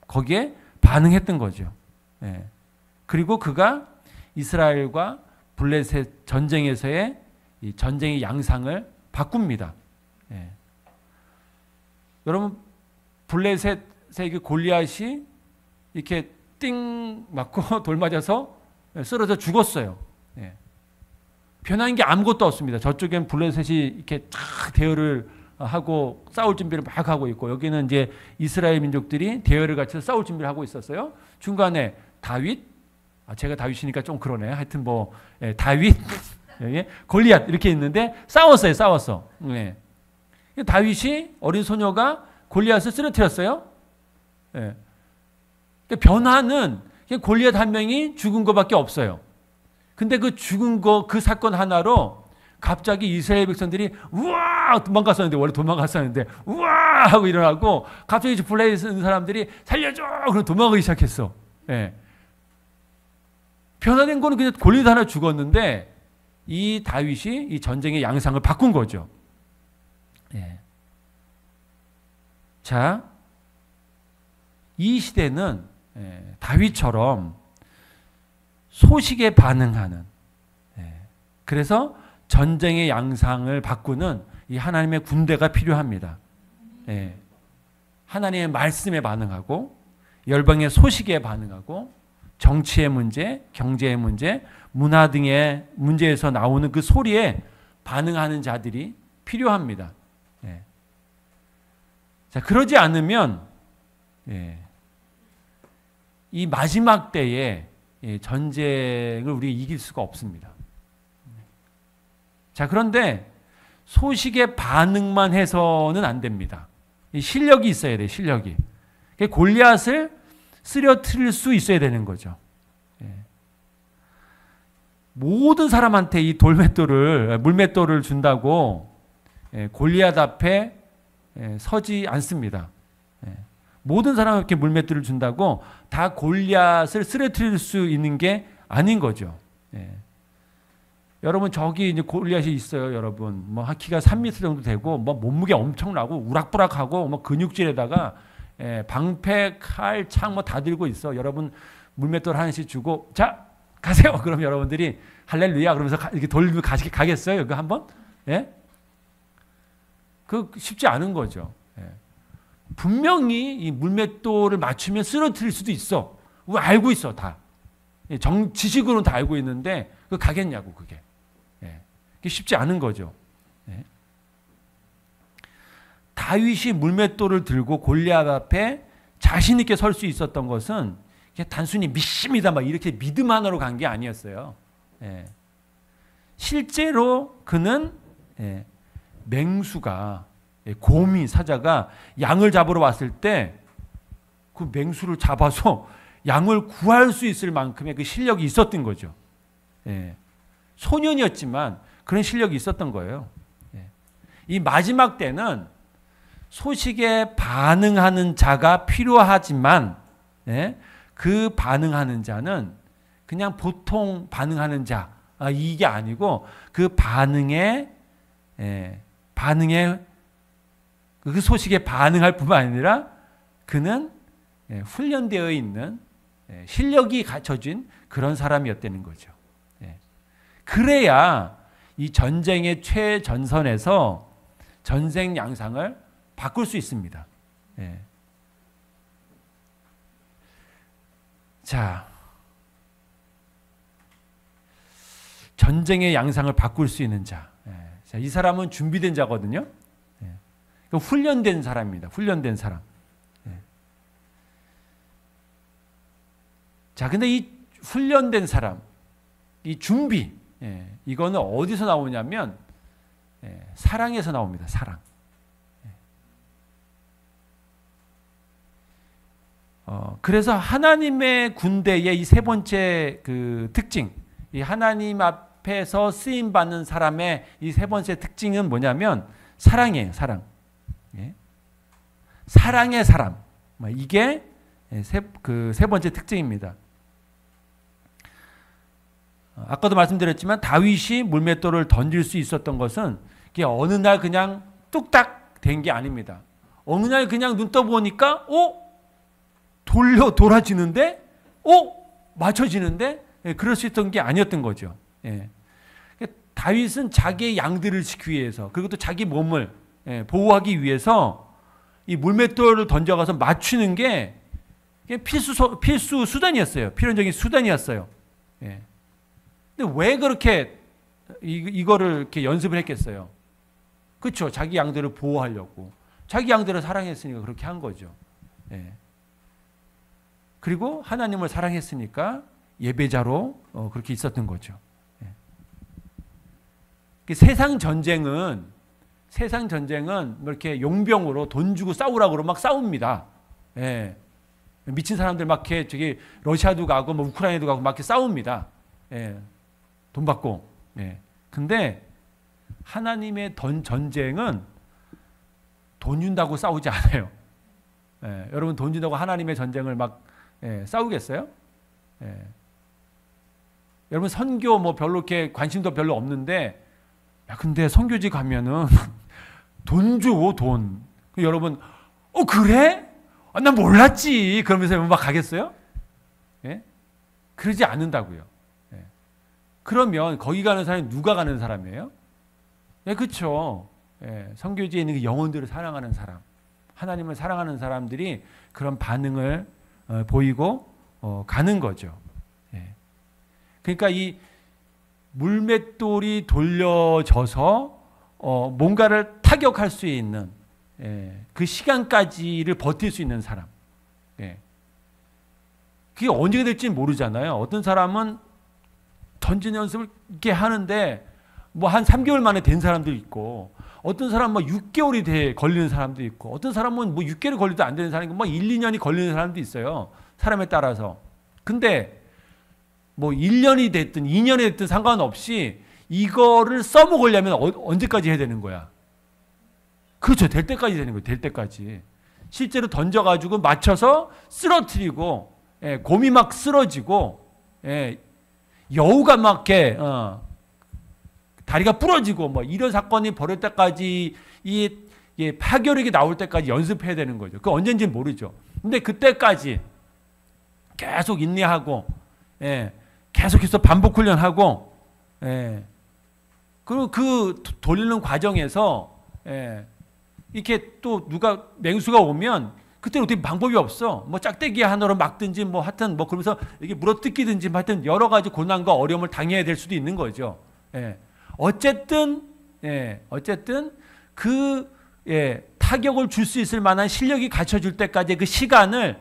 거기에 반응했던 거죠. 그리고 그가 이스라엘과 블레셋 전쟁에서의 이 전쟁의 양상을 바꿉니다. 여러분 블레셋의 골리앗이 이렇게 띵 맞고 돌 맞아서 쓰러져 죽었어요. 변한 게 아무것도 없습니다. 저쪽엔 블레셋이 이렇게 쫙 대열을 하고 싸울 준비를 막 하고 있고 여기는 이제 이스라엘 민족들이 대열을 갖춰서 싸울 준비를 하고 있었어요. 중간에 다윗, 제가 다윗이니까 좀 그러네. 하여튼 뭐 다윗, 골리앗 이렇게 있는데 싸웠어. 다윗이 어린 소녀가 골리앗을 쓰러뜨렸어요. 변화는 골리앗 한 명이 죽은 것밖에 없어요. 근데 그 죽은 거, 그 사건 하나로 갑자기 이스라엘 백성들이 우와 도망갔었는데 원래 도망갔었는데 우와 하고 일어나고 갑자기 블레셋 있는 사람들이 살려줘 그러고 도망가기 시작했어. 변화된 거는 그냥 골리앗 하나 죽었는데 이 다윗이 이 전쟁의 양상을 바꾼 거죠. 자, 이 시대는 다윗처럼 소식에 반응하는, 그래서 전쟁의 양상을 바꾸는 이 하나님의 군대가 필요합니다. 하나님의 말씀에 반응하고 열방의 소식에 반응하고 정치의 문제, 경제의 문제, 문화 등의 문제에서 나오는 그 소리에 반응하는 자들이 필요합니다. 자, 그러지 않으면 이 마지막 때에 전쟁을 우리가 이길 수가 없습니다. 자, 그런데 소식에 반응만 해서는 안 됩니다. 실력이 있어야 돼요. 실력이. 골리앗을 쓰러뜨릴 수 있어야 되는 거죠. 모든 사람한테 이 물맷돌을 준다고 골리앗 앞에 서지 않습니다. 모든 사람에게 물맷돌을 준다고 다 골리앗을 쓰러뜨릴 수 있는 게 아닌 거죠. 예. 여러분 저기 이제 골리앗이 있어요, 여러분. 뭐 키가 3m 정도 되고 뭐 몸무게 엄청나고 우락부락하고 뭐 근육질에다가 방패, 칼, 창 뭐 다 들고 있어. 여러분 물맷돌 하나씩 주고 자 가세요. 그럼 여러분들이 할렐루야 그러면서 이렇게 돌리고 가겠어요? 그거 한번? 예? 그 쉽지 않은 거죠. 예. 분명히 이 물맷돌을 맞추면 쓰러뜨릴 수도 있어. 그거 알고 있어 다. 지식으로는 다 알고 있는데 그 가겠냐고 그게. 예. 그게 쉽지 않은 거죠. 예. 다윗이 물맷돌을 들고 골리앗 앞에 자신 있게 설 수 있었던 것은 단순히 믿습니다 막 이렇게 믿음 하나로 간 게 아니었어요. 예. 실제로 그는 맹수가 곰이 사자가 양을 잡으러 왔을 때 그 맹수를 잡아서 양을 구할 수 있을 만큼의 그 실력이 있었던 거죠. 예. 소년이었지만 그런 실력이 있었던 거예요. 예. 이 마지막 때는 소식에 반응하는 자가 필요하지만 그 반응하는 자는 그냥 보통 반응하는 자 이게 아니고 그 반응에 그 소식에 반응할 뿐만 아니라 그는 훈련되어 있는 실력이 갖춰진 그런 사람이었다는 거죠. 그래야 이 전쟁의 최전선에서 전쟁 양상을 바꿀 수 있습니다. 자, 전쟁의 양상을 바꿀 수 있는 자. 자, 이 사람은 준비된 자거든요. 훈련된 사람입니다. 훈련된 사람. 자, 근데 이 훈련된 사람, 이 준비, 이거는 어디서 나오냐면 사랑에서 나옵니다. 사랑. 그래서 하나님의 군대의 이 세 번째 그 특징, 이 하나님 앞에서 쓰임 받는 사람의 이 세 번째 특징은 뭐냐면 사랑이에요. 사랑. 사랑의 사람. 이게 그 세 번째 특징입니다. 아까도 말씀드렸지만 다윗이 물맷돌을 던질 수 있었던 것은 이게 어느 날 그냥 뚝딱 된 게 아닙니다. 어느 날 그냥 눈 떠보니까 돌아지는데 맞춰지는데 그럴 수 있던 게 아니었던 거죠. 다윗은 자기의 양들을 지키기 위해서 그리고 또 자기 몸을 보호하기 위해서 이 물맷돌을 던져가서 맞추는 게 필수 수단이었어요. 필연적인 수단이었어요. 근데 왜 그렇게 이거를 이렇게 연습을 했겠어요? 그렇죠. 자기 양들을 보호하려고. 자기 양들을 사랑했으니까 그렇게 한 거죠. 그리고 하나님을 사랑했으니까 예배자로 그렇게 있었던 거죠. 세상 전쟁은 뭐 이렇게 용병으로 돈 주고 싸우라고 막 싸웁니다. 미친 사람들 막 이렇게 저기 러시아도 가고 뭐 우크라이나도 가고 막 이렇게 싸웁니다. 돈 받고. 근데 하나님의 전쟁은 돈 준다고 싸우지 않아요. 여러분 돈 준다고 하나님의 전쟁을 막 싸우겠어요? 여러분 선교 뭐 별로 이렇게 관심도 별로 없는데 근데 선교지 가면은 돈 줘, 돈. 여러분 그래? 난 몰랐지. 그러면서 막 가겠어요? 그러지 않는다고요. 그러면 거기 가는 사람이 누가 가는 사람이에요? 그렇죠. 선교지에 있는 그 영혼들을 사랑하는 사람, 하나님을 사랑하는 사람들이 그런 반응을 보이고 가는 거죠. 그러니까 이 물맷돌이 돌려져서 뭔가를 타격할 수 있는 그 시간까지를 버틸 수 있는 사람. 그게 언제가 될지는 모르잖아요. 어떤 사람은 던진 연습을 이렇게 하는데 뭐 한 3개월 만에 된 사람도 있고 어떤 사람은 뭐 6개월이 걸리는 사람도 있고 어떤 사람은 뭐 6개월이 걸려도 안 되는 사람이 있고 뭐 1, 2년이 걸리는 사람도 있어요. 사람에 따라서. 근데 뭐 1년이 됐든 2년이 됐든 상관없이 이거를 써먹으려면 언제까지 해야 되는 거야? 그렇죠. 될 때까지 되는 거예요. 될 때까지. 실제로 던져가지고 맞춰서 쓰러뜨리고, 예, 곰이 막 쓰러지고, 예, 여우가 막 이렇게 다리가 부러지고 뭐 이런 사건이 벌어질 때까지 이 파괴력이 나올 때까지 연습해야 되는 거죠. 그 언젠지는 모르죠. 근데 그때까지 계속 인내하고, 예, 계속해서 반복 훈련하고, 예, 그리고 그 돌리는 과정에서, 예, 이렇게 또 누가 맹수가 오면 그때는 어떻게 방법이 없어. 뭐 짝대기 하나로 막든지 뭐 하여튼 뭐 그러면서 이게 물어뜯기든지 하여튼 여러 가지 고난과 어려움을 당해야 될 수도 있는 거죠. 예. 어쨌든 그, 예, 타격을 줄 수 있을 만한 실력이 갖춰질 때까지 그 시간을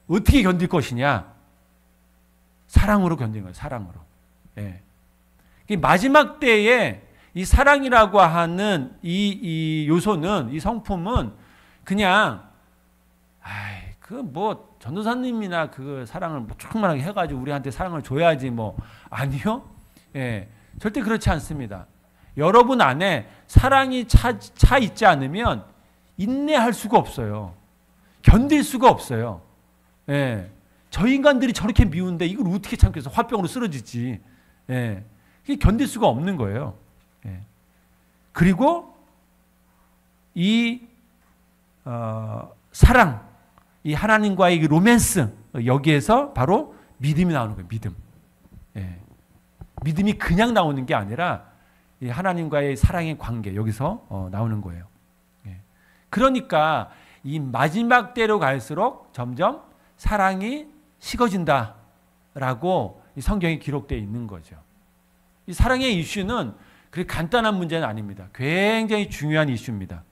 어떻게 견딜 것이냐? 사랑으로 견디는 거예요. 사랑으로. 예. 마지막 때에 이 사랑이라고 하는 이 요소는, 이 성품은 그냥, 그 뭐 전도사님이나 그 사랑을 뭐 충분하게 해가지고 우리한테 사랑을 줘야지 뭐. 아니요. 예. 절대 그렇지 않습니다. 여러분 안에 사랑이 차 있지 않으면 인내할 수가 없어요. 견딜 수가 없어요. 예. 저 인간들이 저렇게 미운데 이걸 어떻게 참겠어? 화병으로 쓰러지지. 예. 이게 견딜 수가 없는 거예요. 예. 그리고 이 사랑, 이 하나님과의 이 로맨스, 여기에서 바로 믿음이 나오는 거예요. 믿음. 예. 믿음이 그냥 나오는 게 아니라 이 하나님과의 사랑의 관계, 여기서 나오는 거예요. 예. 그러니까 이 마지막 때로 갈수록 점점 사랑이 식어진다라고 이 성경에 기록되어 있는 거죠. 이 사랑의 이슈는 그렇게 간단한 문제는 아닙니다. 굉장히 중요한 이슈입니다.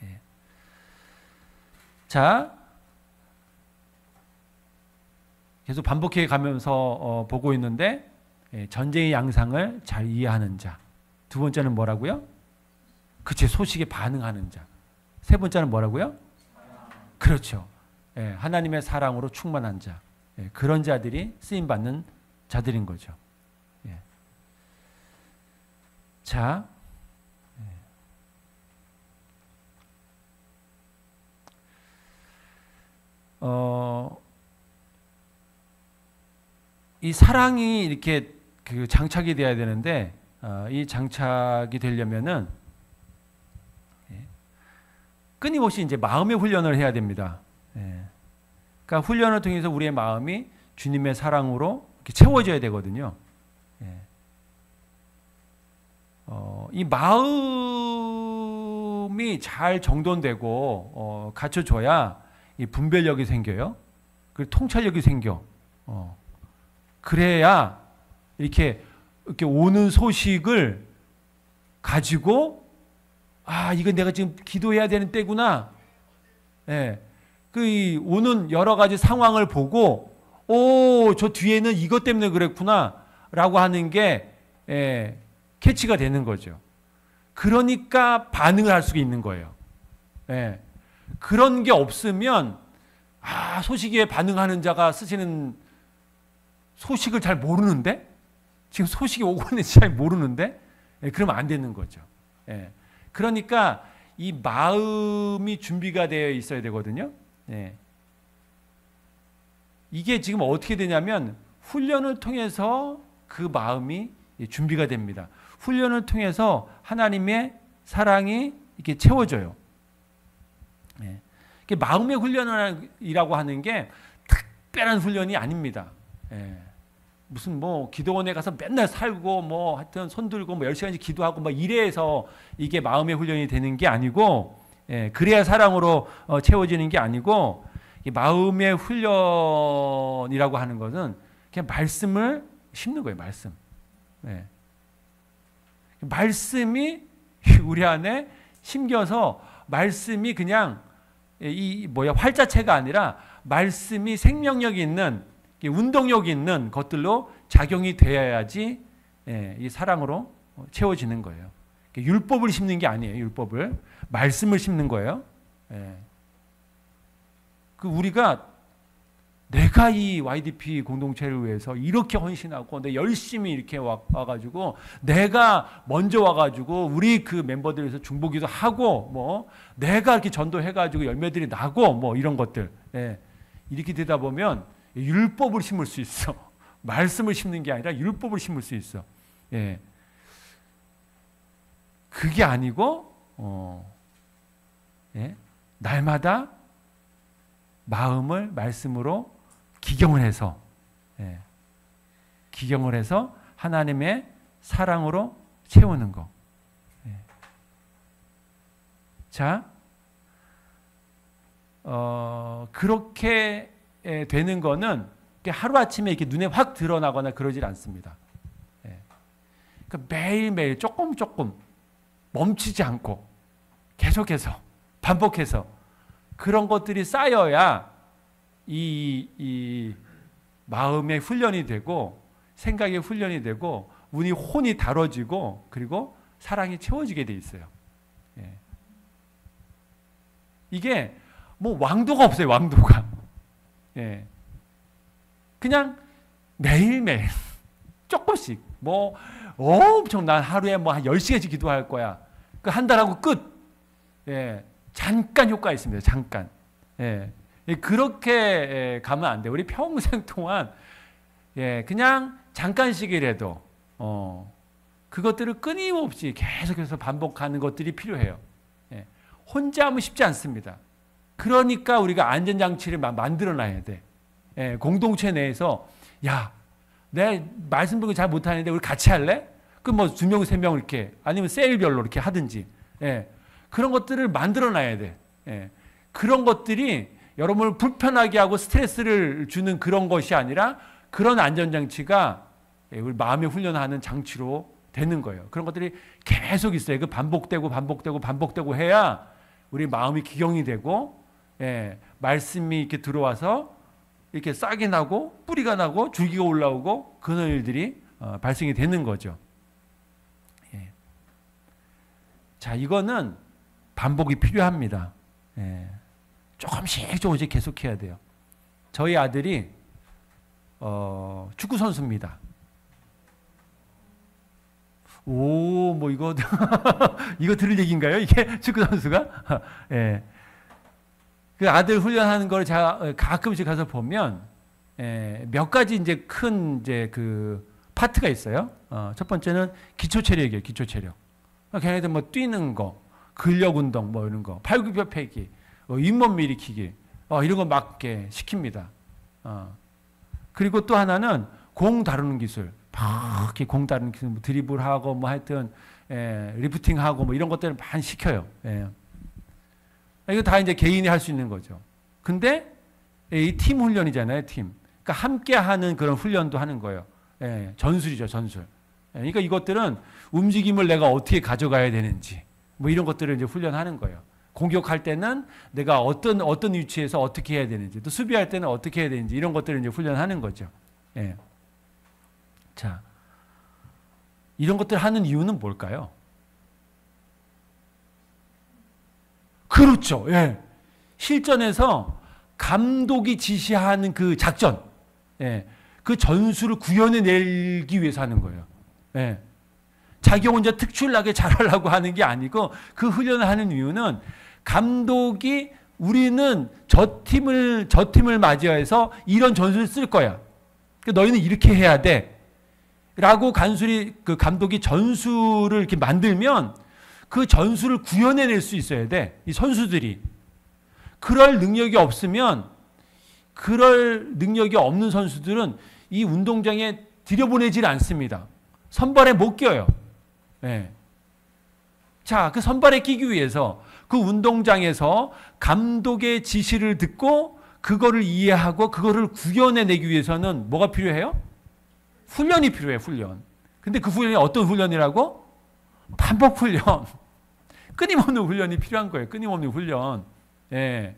예. 자, 계속 반복해 가면서 보고 있는데, 예, 전쟁의 양상을 잘 이해하는 자. 두 번째는 뭐라고요? 그치, 소식에 반응하는 자. 세 번째는 뭐라고요? 그렇죠. 예, 하나님의 사랑으로 충만한 자. 예, 그런 자들이 쓰임받는 자들인 거죠. 예. 자, 이 사랑이 이렇게 그 장착이 돼야 되는데, 이 장착이 되려면은 끊임없이 이제 마음의 훈련을 해야 됩니다. 예. 그러니까 훈련을 통해서 우리의 마음이 주님의 사랑으로 이렇게 채워져야 되거든요. 예. 이 마음이 잘 정돈되고 갖춰줘야 이 분별력이 생겨요. 그리고 통찰력이 생겨. 그래야 이렇게 오는 소식을 가지고, 이건 내가 지금 기도해야 되는 때구나. 예. 그 오는 여러 가지 상황을 보고, 저 뒤에는 이것 때문에 그랬구나 라고 하는 게, 예, 캐치가 되는 거죠. 그러니까 반응을 할 수가 있는 거예요. 예. 그런 게 없으면, 소식에 반응하는 자가 쓰시는 소식을 잘 모르는데, 지금 소식이 오고 있는지 잘 모르는데, 예, 그러면 안 되는 거죠. 예. 그러니까 이 마음이 준비가 되어 있어야 되거든요. 예. 이게 지금 어떻게 되냐면 훈련을 통해서 그 마음이 준비가 됩니다. 훈련을 통해서 하나님의 사랑이 이렇게 채워져요. 예. 마음의 훈련이라고 하는 게 특별한 훈련이 아닙니다. 예. 무슨 뭐 기도원에 가서 맨날 살고 뭐 하여튼 손 들고 뭐 10시간씩 기도하고 뭐 이래서 이게 마음의 훈련이 되는 게 아니고, 예, 그래야 사랑으로 채워지는 게 아니고, 이 마음의 훈련이라고 하는 것은 그냥 말씀을 심는 거예요. 말씀. 예. 말씀이 우리 안에 심겨서 말씀이 그냥 활자체가 아니라 말씀이 생명력이 있는, 운동력이 있는 것들로 작용이 되어야지, 예, 이 사랑으로 채워지는 거예요. 율법을 심는 게 아니에요. 율법을, 말씀을 심는 거예요. 예. 우리가 내가 이 YDP 공동체를 위해서 이렇게 헌신하고 내 열심히 이렇게 와가지고 내가 먼저 와가지고 우리 그 멤버들 위해서 중보기도 하고 뭐 내가 이렇게 전도해가지고 열매들이 나고 뭐 이런 것들 예. 이렇게 되다 보면 율법을 심을 수 있어. 말씀을 심는 게 아니라 율법을 심을 수 있어. 예. 그게 아니고 예. 날마다 마음을 말씀으로 기경을 해서 예. 기경을 해서 하나님의 사랑으로 채우는 거. 예. 자, 그렇게 되는 거는 하루아침에 이렇게 눈에 확 드러나거나 그러질 않습니다. 예. 그러니까 매일매일 조금 멈추지 않고 계속해서 반복해서 그런 것들이 쌓여야 이 마음의 훈련이 되고 생각의 훈련이 되고 우리 혼이 다뤄지고 그리고 사랑이 채워지게 돼 있어요. 예. 이게 뭐 왕도가 없어요. 왕도가. 예. 그냥 매일매일 조금씩 뭐 엄청 난 하루에 뭐 한 10시간씩 기도할 거야. 그 한 달하고 끝. 예. 잠깐 효과가 있습니다. 잠깐. 예. 그렇게 가면 안 돼요. 우리 평생 동안 예, 그냥 잠깐씩이라도 그것들을 끊임없이 계속해서 반복하는 것들이 필요해요. 예. 혼자 하면 쉽지 않습니다. 그러니까 우리가 안전장치를 만들어놔야 돼. 예, 공동체 내에서 야, 내 말씀 보고 잘 못하는데 우리 같이 할래? 그 뭐 2명, 3명 이렇게 아니면 셀별로 이렇게 하든지 예, 그런 것들을 만들어놔야 돼. 예, 그런 것들이 여러분을 불편하게 하고 스트레스를 주는 그런 것이 아니라 그런 안전장치가 우리 마음에 훈련하는 장치로 되는 거예요. 그런 것들이 계속 있어요. 그 반복되고 해야 우리 마음이 기경이 되고 예, 말씀이 이렇게 들어와서 이렇게 싹이 나고 뿌리가 나고 줄기가 올라오고 그런 일들이 발생이 되는 거죠. 예. 자, 이거는 반복이 필요합니다. 예. 조금씩 계속해야 돼요. 저희 아들이 축구 선수입니다. 오, 뭐 이거 이거 들을 얘기인가요? 이게 축구 선수가? 예. 그 아들 훈련하는 걸 제가 가끔씩 가서 보면 몇 가지 이제 큰 이제 그 파트가 있어요. 첫 번째는 기초 체력이에요. 기초 체력. 걔네들 뭐 뛰는 거, 근력 운동 뭐 이런 거, 팔굽혀 펴기, 잇몸 일으키기 이런 거 막 시킵니다. 그리고 또 하나는 공 다루는 기술. 막 이렇게 공 다루는 기술, 뭐 드리블하고 뭐 하여튼 리프팅하고 뭐 이런 것들을 많이 시켜요. 예. 이거 다 이제 개인이 할 수 있는 거죠. 근데 이 팀 훈련이잖아요, 팀. 그러니까 함께 하는 그런 훈련도 하는 거예요. 예, 전술이죠, 전술. 예, 그러니까 이것들은 움직임을 내가 어떻게 가져가야 되는지, 뭐 이런 것들을 이제 훈련하는 거예요. 공격할 때는 내가 어떤 위치에서 어떻게 해야 되는지, 또 수비할 때는 어떻게 해야 되는지, 이런 것들을 이제 훈련하는 거죠. 예. 자, 이런 것들 하는 이유는 뭘까요? 그렇죠. 예. 실전에서 감독이 지시하는 그 작전, 예. 그 전술을 구현해내기 위해서 하는 거예요. 예. 자기 혼자 특출나게 잘하려고 하는 게 아니고 그 훈련을 하는 이유는 감독이 우리는 저 팀을 맞이해서 이런 전술을 쓸 거야. 그러니까 너희는 이렇게 해야 돼. 라고 그 감독이 전술을 이렇게 만들면 그 전술을 구현해낼 수 있어야 돼. 이 선수들이. 그럴 능력이 없으면 그럴 능력이 없는 선수들은 이 운동장에 들여보내질 않습니다. 선발에 못 껴요. 네. 자, 그 선발에 끼기 위해서 그 운동장에서 감독의 지시를 듣고 그거를 이해하고 그거를 구현해내기 위해서는 뭐가 필요해요? 훈련이 필요해요. 훈련. 근데 그 훈련이 어떤 훈련이라고? 반복 훈련. 끊임없는 훈련이 필요한 거예요. 끊임없는 훈련. 예.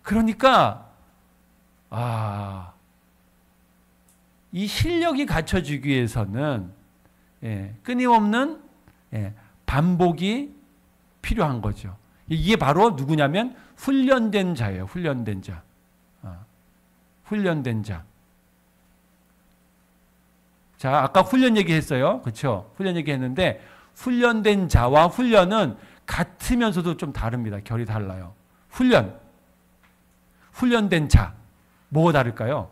그러니까 이 실력이 갖춰지기 위해서는 끊임없는 반복이 필요한 거죠. 이게 바로 누구냐면 훈련된 자예요. 훈련된 자. 훈련된 자. 자, 아까 훈련 얘기했어요. 그렇죠? 훈련 얘기했는데 훈련된 자와 훈련은 같으면서도 좀 다릅니다. 결이 달라요. 훈련된 자. 뭐가 다를까요?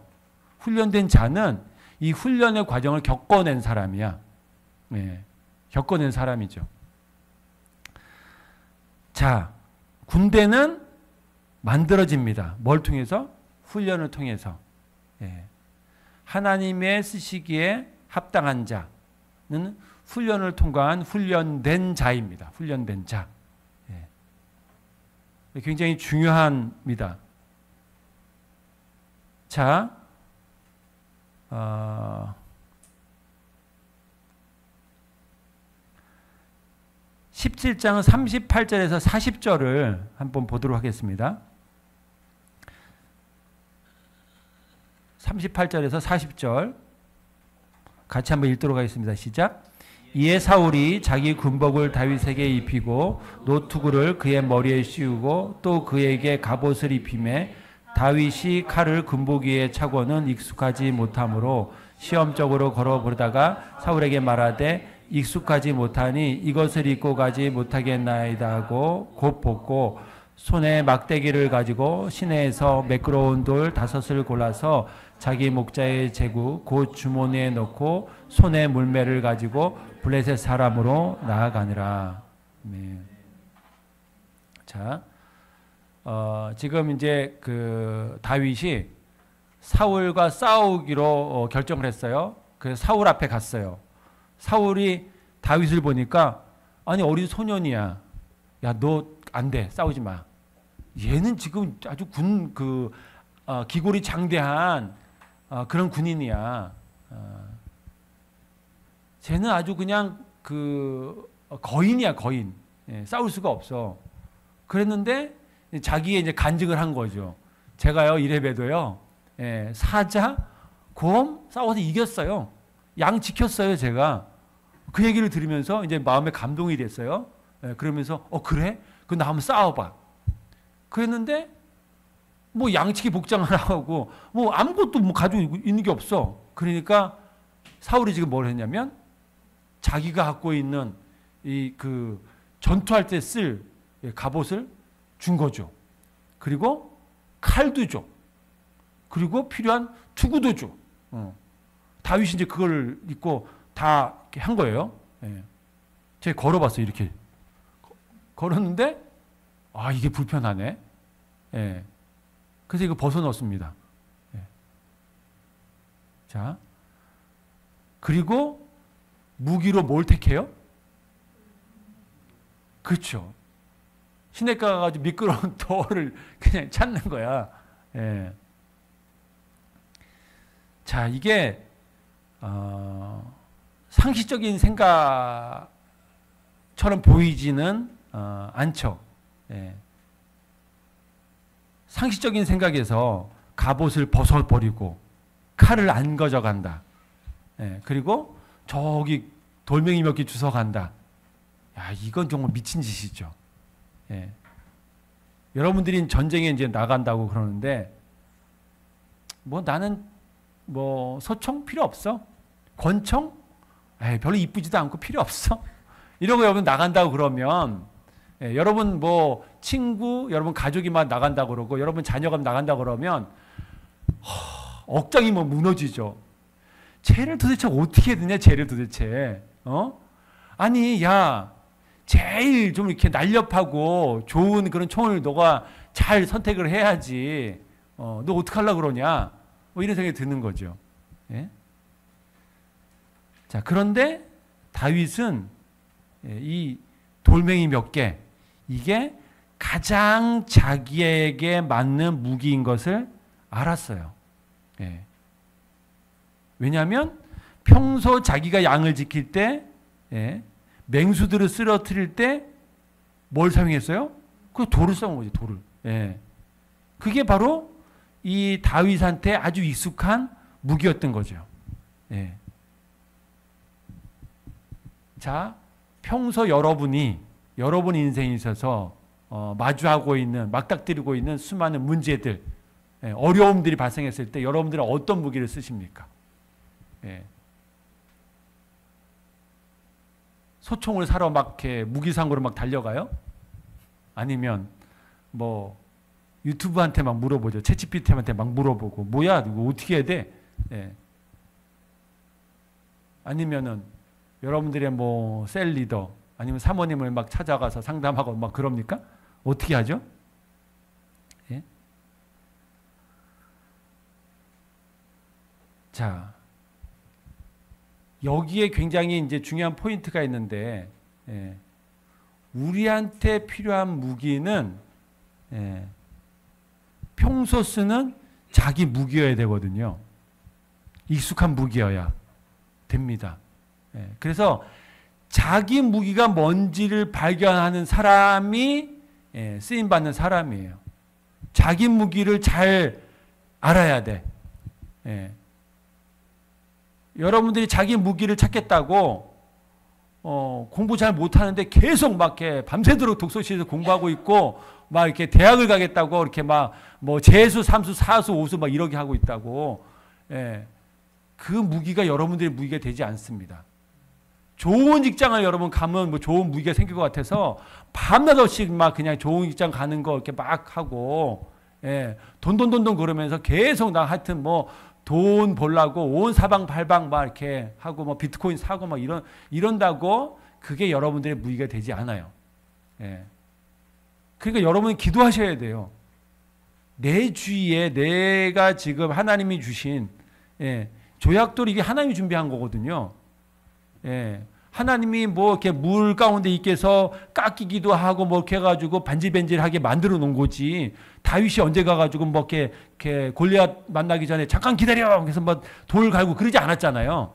훈련된 자는 이 훈련의 과정을 겪어낸 사람이야. 네, 겪어낸 사람이죠. 자, 군대는 만들어집니다. 뭘 통해서? 훈련을 통해서. 예. 하나님의 쓰시기에 합당한 자는 훈련을 통과한 훈련된 자입니다. 훈련된 자. 예. 굉장히 중요합니다. 자, 17장은 38절에서 40절을 한번 보도록 하겠습니다. 38절에서 40절 같이 한번 읽도록 하겠습니다. 시작. 이에 사울이 자기 군복을 다윗에게 입히고 노투구를 그의 머리에 씌우고 또 그에게 갑옷을 입히매 다윗이 칼을 군복 위에 차고는 익숙하지 못하므로 시험적으로 걸어보다가 사울에게 말하되 익숙하지 못하니 이것을 입고 가지 못하겠나이다 하고 곧 벗고 손에 막대기를 가지고 시내에서 매끄러운 돌 5을 골라서 자기 목자의 제구 곧 주머니에 넣고 손에 물매를 가지고 블레셋 사람으로 나아가니라. 네. 자, 지금 이제 그 다윗이 사울과 싸우기로 결정을 했어요. 그래서 사울 앞에 갔어요. 사울이 다윗을 보니까 아니 어린 소년이야. 야, 너 안 돼. 싸우지 마. 얘는 지금 아주 기골이 장대한 그런 군인이야. 쟤는 아주 그냥 거인이야, 거인. 예, 싸울 수가 없어. 그랬는데 자기의 이제 간증을 한 거죠. 제가요 이래봬도요, 예, 사자, 곰 싸워서 이겼어요. 양 지켰어요, 제가. 그 얘기를 들으면서 이제 마음에 감동이 됐어요. 예, 그러면서 그래? 그럼 나 한번 싸워봐. 그랬는데 뭐 양치기 복장을 하고 뭐 아무것도 뭐 가지고 있는 게 없어. 그러니까 사울이 지금 뭘 했냐면 자기가 갖고 있는 이 전투할 때 쓸 갑옷을 준 거죠. 그리고 칼도 줘. 그리고 필요한 투구도 줘. 다윗이 이제 그걸 입고 다 한 거예요. 예. 제가 걸어봤어요. 이렇게 걸었는데 이게 불편하네. 예. 그래서 이거 벗어넣습니다. 예. 자, 그리고 무기로 뭘 택해요? 그렇죠. 시냇가 가가지고 미끄러운 돌을 그냥 찾는 거야. 예. 자, 이게 상식적인 생각처럼 보이지는 않죠. 예. 상식적인 생각에서 갑옷을 벗어버리고 칼을 안 가져간다. 예. 그리고 저기 돌멩이 몇 개 주워간다. 야, 이건 정말 미친 짓이죠. 예. 여러분들이 전쟁에 이제 나간다고 그러는데 뭐 나는 뭐 소총 필요 없어. 권총? 별로 이쁘지도 않고 필요 없어. 이러고 여러분 나간다고 그러면 여러분 뭐 친구, 여러분 가족이 막 나간다고 그러고 여러분 자녀가 나간다고 그러면 억장이 뭐 무너지죠. 쟤를 도대체 어떻게 드냐, 쟤를 도대체. 아니, 야, 제일 좀 이렇게 날렵하고 좋은 그런 총을 너가 잘 선택을 해야지. 너 어떡하려고 그러냐. 뭐 이런 생각이 드는 거죠. 예? 자, 그런데 다윗은 이 돌멩이 몇 개, 이게 가장 자기에게 맞는 무기인 것을 알았어요. 예. 왜냐하면 평소 자기가 양을 지킬 때, 예, 맹수들을 쓰러뜨릴 때 뭘 사용했어요? 그 돌을 써온 거죠, 돌을. 예. 그게 바로 이 다윗한테 아주 익숙한 무기였던 거죠. 예. 자, 평소 여러분 인생에 있어서 마주하고 있는, 맞닥뜨리고 있는 수많은 문제들, 어려움들이 발생했을 때 여러분들은 어떤 무기를 쓰십니까? 소총을 사러 막 이렇게 무기상으로 막 달려가요? 아니면 뭐 유튜브한테 막 물어보죠. 챗GPT한테 막 물어보고 뭐야 이거 어떻게 해야 돼? 아니면은 여러분들의 뭐 셀 리더 아니면 사모님을 막 찾아가서 상담하고 막 그럽니까? 어떻게 하죠? 자, 여기에 굉장히 이제 중요한 포인트가 있는데, 우리한테 필요한 무기는 평소 쓰는 자기 무기여야 되거든요. 익숙한 무기여야 됩니다. 그래서 자기 무기가 뭔지를 발견하는 사람이 쓰임받는 사람이에요. 자기 무기를 잘 알아야 돼. 여러분들이 자기 무기를 찾겠다고 공부 잘 못하는데 계속 막 이렇게 밤새도록 독서실에서 공부하고 있고 막 이렇게 대학을 가겠다고 이렇게 막 뭐 재수, 삼수, 사수, 오수 막 이렇게 하고 있다고 그 무기가 여러분들의 무기가 되지 않습니다. 좋은 직장을 여러분 가면 뭐 좋은 무기가 생길 것 같아서 밤낮 없이 막 그냥 좋은 직장 가는 거 이렇게 막 하고 돈돈 그러면서 계속 나 하여튼 뭐 돈 벌라고 온 사방팔방 막 이렇게 하고 뭐 비트코인 사고 막 이런다고 그게 여러분들의 무기가 되지 않아요. 그러니까 여러분이 기도하셔야 돼요. 내 주위에 내가 지금 하나님이 주신 조약돌이 이게 하나님이 준비한 거거든요. 하나님이 뭐 이렇게 물 가운데 있게서 깎이기도 하고 뭐 이렇게 해가지고 반질반질하게 만들어 놓은 거지. 다윗이 언제 가가지고 뭐 이렇게 골리앗 만나기 전에 잠깐 기다려. 그래서 뭐 돌 갈고 그러지 않았잖아요.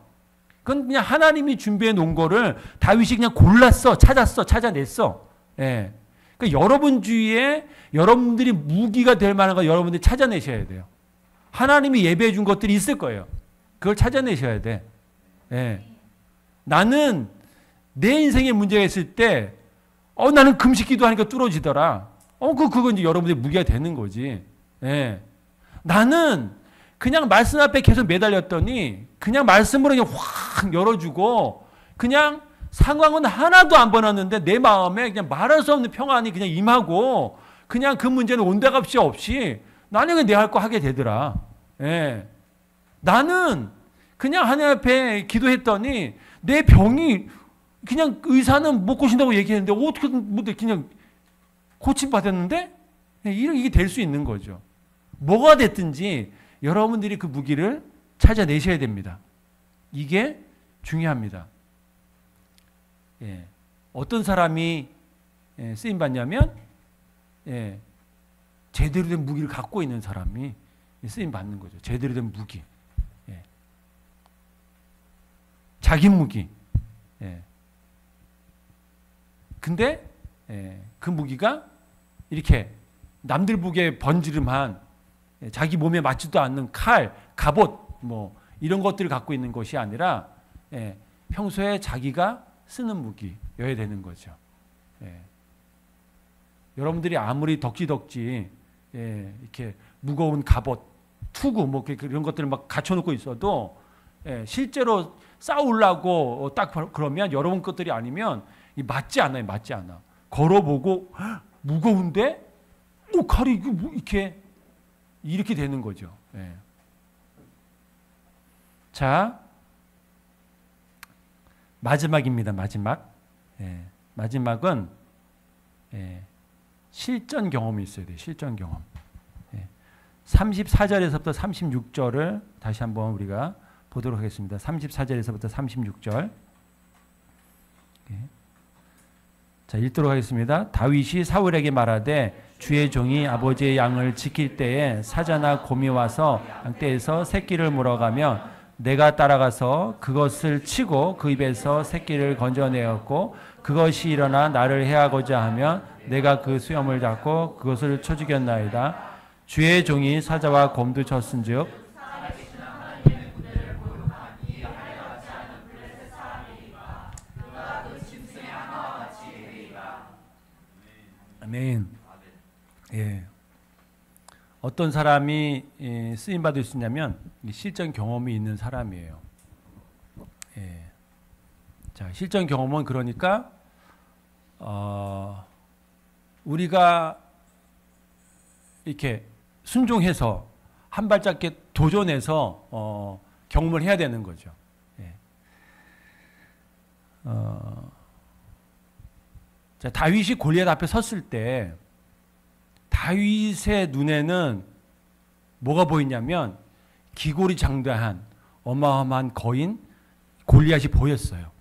그건 그냥 하나님이 준비해 놓은 거를 다윗이 그냥 골랐어, 찾아냈어. 그러니까 여러분 주위에 여러분들이 무기가 될 만한 거 여러분들이 찾아내셔야 돼요. 하나님이 예배해 준 것들이 있을 거예요. 그걸 찾아내셔야 돼. 나는 내 인생에 문제가 있을 때, 나는 금식 기도하니까 뚫어지더라. 그건 이제 여러분들의 무기가 되는 거지. 나는 그냥 말씀 앞에 계속 매달렸더니, 그냥 말씀으로 그냥 확 열어주고, 그냥 상황은 하나도 안 번었는데, 내 마음에 그냥 말할 수 없는 평안이 그냥 임하고, 그냥 그 문제는 온데값이 없이, 나는 그냥 내 할 거 하게 되더라. 나는 그냥 하나님 앞에 기도했더니, 내 병이 그냥 의사는 못 고친다고 얘기했는데 어떻게 그냥 고침받았는데 이게 될 수 있는 거죠. 뭐가 됐든지 여러분들이 그 무기를 찾아내셔야 됩니다. 이게 중요합니다. 어떤 사람이 쓰임받냐면 제대로 된 무기를 갖고 있는 사람이 쓰임받는 거죠. 제대로 된 무기. 자기 무기. 근데 그 무기가 이렇게 남들 보기에 번지름한 자기 몸에 맞지도 않는 칼, 갑옷 뭐 이런 것들을 갖고 있는 것이 아니라 평소에 자기가 쓰는 무기여야 되는 거죠. 여러분들이 아무리 덕지덕지 이렇게 무거운 갑옷, 투구 뭐 그런 것들을 막 갖춰놓고 있어도 실제로 싸우려고 딱 그러면 여러분 것들이 아니면 맞지 않아요. 맞지 않아. 걸어보고 무거운데 칼이 이렇게 되는 거죠. 자, 마지막입니다. 마지막. 마지막은 실전 경험이 있어야 돼요. 실전 경험. 34절에서부터 36절을 다시 한번 우리가 보도록 하겠습니다. 34절에서부터 36절. 자, 읽도록 하겠습니다. 다윗이 사울에게 말하되 주의 종이 아버지의 양을 지킬 때에 사자나 곰이 와서 양떼에서 새끼를 물어가면 내가 따라가서 그것을 치고 그 입에서 새끼를 건져내었고 그것이 일어나 나를 해하고자 하면 내가 그 수염을 잡고 그것을 쳐 죽였나이다. 주의 종이 사자와 곰도 쳤은즉 아멘. 예. 어떤 사람이 쓰임 받을 수 있냐면 실전 경험이 있는 사람이에요. 예. 자, 실전 경험은 그러니까 우리가 이렇게 순종해서 한 발짝 이렇게 도전해서 경험을 해야 되는 거죠. 예. 자, 다윗이 골리앗 앞에 섰을 때 다윗의 눈에는 뭐가 보이냐면 기골이 장대한 어마어마한 거인 골리앗이 보였어요.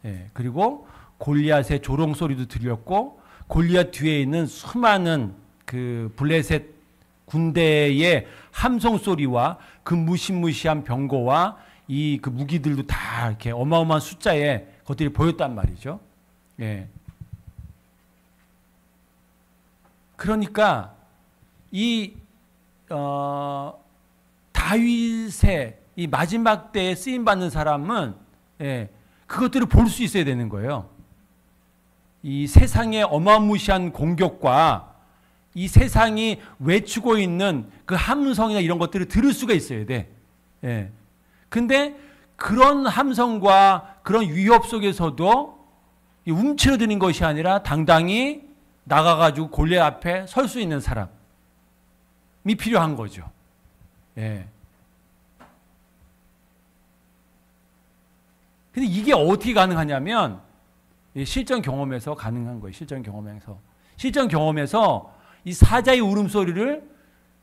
예, 그리고 골리앗의 조롱 소리도 들렸고 골리앗 뒤에 있는 수많은 그 블레셋 군대의 함성 소리와 그 무시무시한 병거와 이 그 무기들도 다 이렇게 어마어마한 숫자의 것들이 보였단 말이죠. 예. 그러니까 이 다윗의 이 마지막 때에 쓰임 받는 사람은 예, 그것들을 볼 수 있어야 되는 거예요. 이 세상의 어마무시한 공격과 이 세상이 외치고 있는 그 함성이나 이런 것들을 들을 수가 있어야 돼. 예. 근데 그런 함성과 그런 위협 속에서도 움츠러드는 것이 아니라 당당히 나가가지고 골리앗 앞에 설 수 있는 사람이 필요한 거죠. 예. 근데 이게 어떻게 가능하냐면 실전 경험에서 가능한 거예요. 실전 경험에서. 실전 경험에서 이 사자의 울음소리를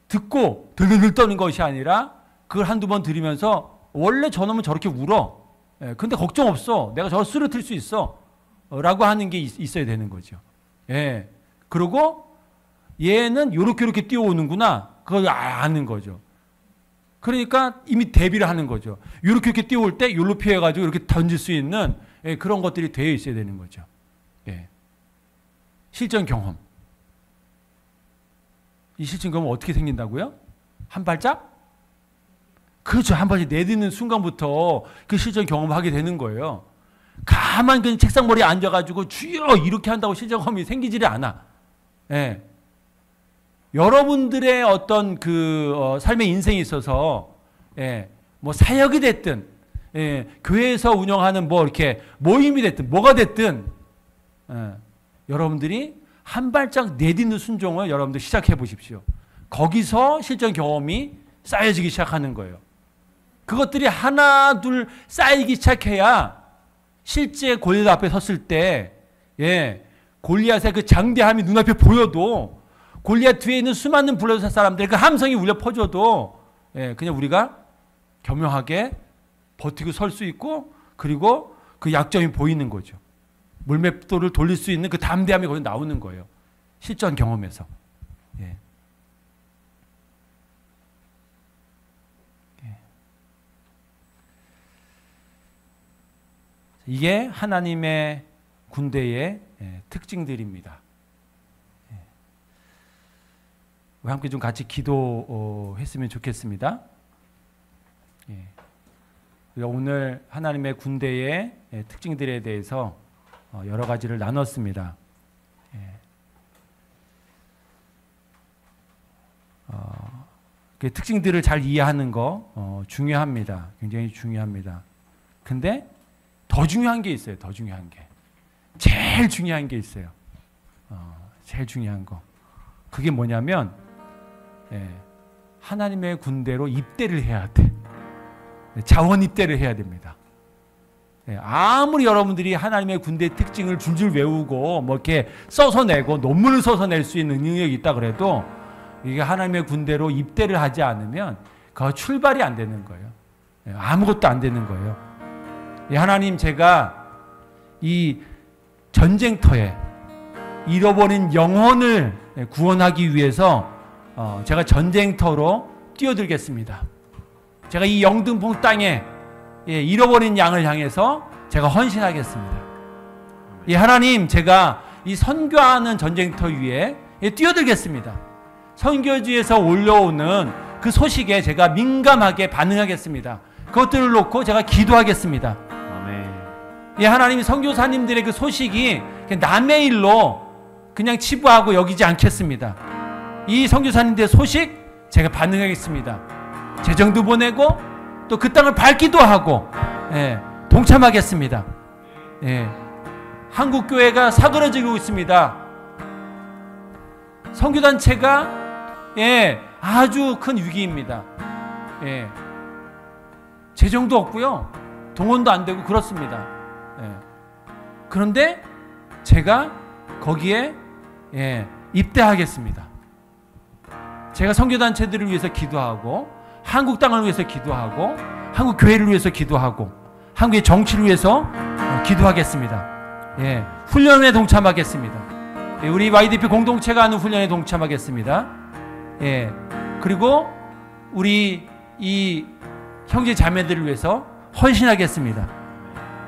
듣고 들들들 떠는 것이 아니라 그걸 한두 번 들으면서 원래 저놈은 저렇게 울어. 예, 근데 걱정 없어. 내가 저걸 쓰러뜨릴 수 있어. 라고 하는 게 있어야 되는 거죠. 예. 그리고 얘는 요렇게 뛰어오는구나. 그걸 아는 거죠. 그러니까 이미 대비를 하는 거죠. 요렇게 뛰어올 때 요로 피해가지고 이렇게 던질 수 있는 예, 그런 것들이 되어 있어야 되는 거죠. 예. 실전 경험. 이 실전 경험 어떻게 생긴다고요? 한 발짝? 그렇죠. 한 발짝 내딛는 순간부터 그 실전 경험을 하게 되는 거예요. 가만 그냥 책상 머리에 앉아가지고 주여 이렇게 한다고 실전 경험이 생기지를 않아. 예. 여러분들의 어떤 그 삶의 인생에 있어서 예, 뭐 사역이 됐든 예, 교회에서 운영하는 뭐 이렇게 모임이 됐든 뭐가 됐든 예, 여러분들이 한 발짝 내딛는 순종을 여러분들 시작해 보십시오. 거기서 실전 경험이 쌓여지기 시작하는 거예요. 그것들이 하나 둘 쌓이기 시작해야 실제 골리앗 앞에 섰을 때 예, 골리앗의 그 장대함이 눈앞에 보여도 골리앗 뒤에 있는 수많은 블레셋 사람들 그 함성이 울려 퍼져도 예, 그냥 우리가 겸허하게 버티고 설 수 있고 그리고 그 약점이 보이는 거죠. 물맷돌을 돌릴 수 있는 그 담대함이 거기 나오는 거예요. 실전 경험에서. 예. 예. 이게 하나님의 군대의 예, 특징들입니다. 예. 우리 함께 좀 같이 기도했으면 좋겠습니다. 예. 우리가 오늘 하나님의 군대의 예, 특징들에 대해서 여러 가지를 나눴습니다. 예. 그 특징들을 잘 이해하는 거 중요합니다. 굉장히 중요합니다. 근데 더 중요한 게 있어요. 더 중요한 게. 제일 중요한 게 있어요. 제일 중요한 거. 그게 뭐냐면 예, 하나님의 군대로 입대를 해야 돼. 자원 입대를 해야 됩니다. 예, 아무리 여러분들이 하나님의 군대의 특징을 줄줄 외우고 뭐 이렇게 써서 내고 논문을 써서 낼 수 있는 능력이 있다 그래도 이게 하나님의 군대로 입대를 하지 않으면 그 출발이 안 되는 거예요. 예, 아무것도 안 되는 거예요. 예, 하나님 제가 이 전쟁터에 잃어버린 영혼을 구원하기 위해서 제가 전쟁터로 뛰어들겠습니다. 제가 이 영등포 땅에 예, 잃어버린 양을 향해서 제가 헌신하겠습니다. 예, 하나님 제가 이 선교하는 전쟁터 위에 예, 뛰어들겠습니다. 선교지에서 올려오는 그 소식에 제가 민감하게 반응하겠습니다. 그것들을 놓고 제가 기도하겠습니다. 아멘. 예, 하나님 선교사님들의 그 소식이 남의 일로 그냥 치부하고 여기지 않겠습니다. 이 선교사님들의 소식 제가 반응하겠습니다. 재정도 보내고 또 그 땅을 밟기도 하고, 예, 동참하겠습니다. 예, 한국 교회가 사그러지고 있습니다. 선교단체가, 예, 아주 큰 위기입니다. 예, 재정도 없고요, 동원도 안 되고 그렇습니다. 예, 그런데 제가 거기에, 예, 입대하겠습니다. 제가 선교단체들을 위해서 기도하고, 한국 땅을 위해서 기도하고, 한국 교회를 위해서 기도하고, 한국의 정치를 위해서 기도하겠습니다. 예, 훈련에 동참하겠습니다. 예, 우리 YDP 공동체가 하는 훈련에 동참하겠습니다. 예, 그리고 우리 이 형제 자매들을 위해서 헌신하겠습니다.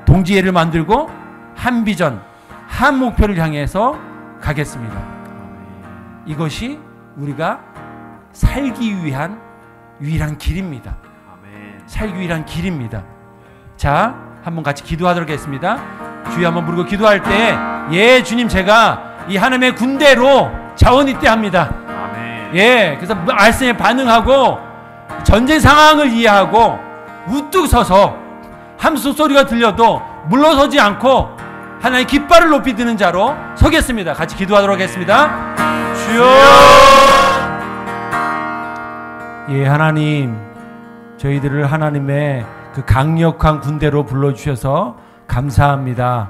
동지애를 만들고 한 비전, 한 목표를 향해서 가겠습니다. 이것이 우리가 살기 위한 유일한 길입니다. 살기 위한 길입니다. 자, 한번 같이 기도하도록 하겠습니다. 주여 한번 부르고 기도할 때, 예, 주님, 제가 이 하나님의 군대로 자원 입대합니다. 예, 그래서 말씀에 반응하고 전쟁 상황을 이해하고 우뚝 서서 함수 소리가 들려도 물러서지 않고 하나님의 깃발을 높이 드는 자로 서겠습니다. 같이 기도하도록 하겠습니다. 주여! 예, 하나님, 저희들을 하나님의 그 강력한 군대로 불러주셔서 감사합니다.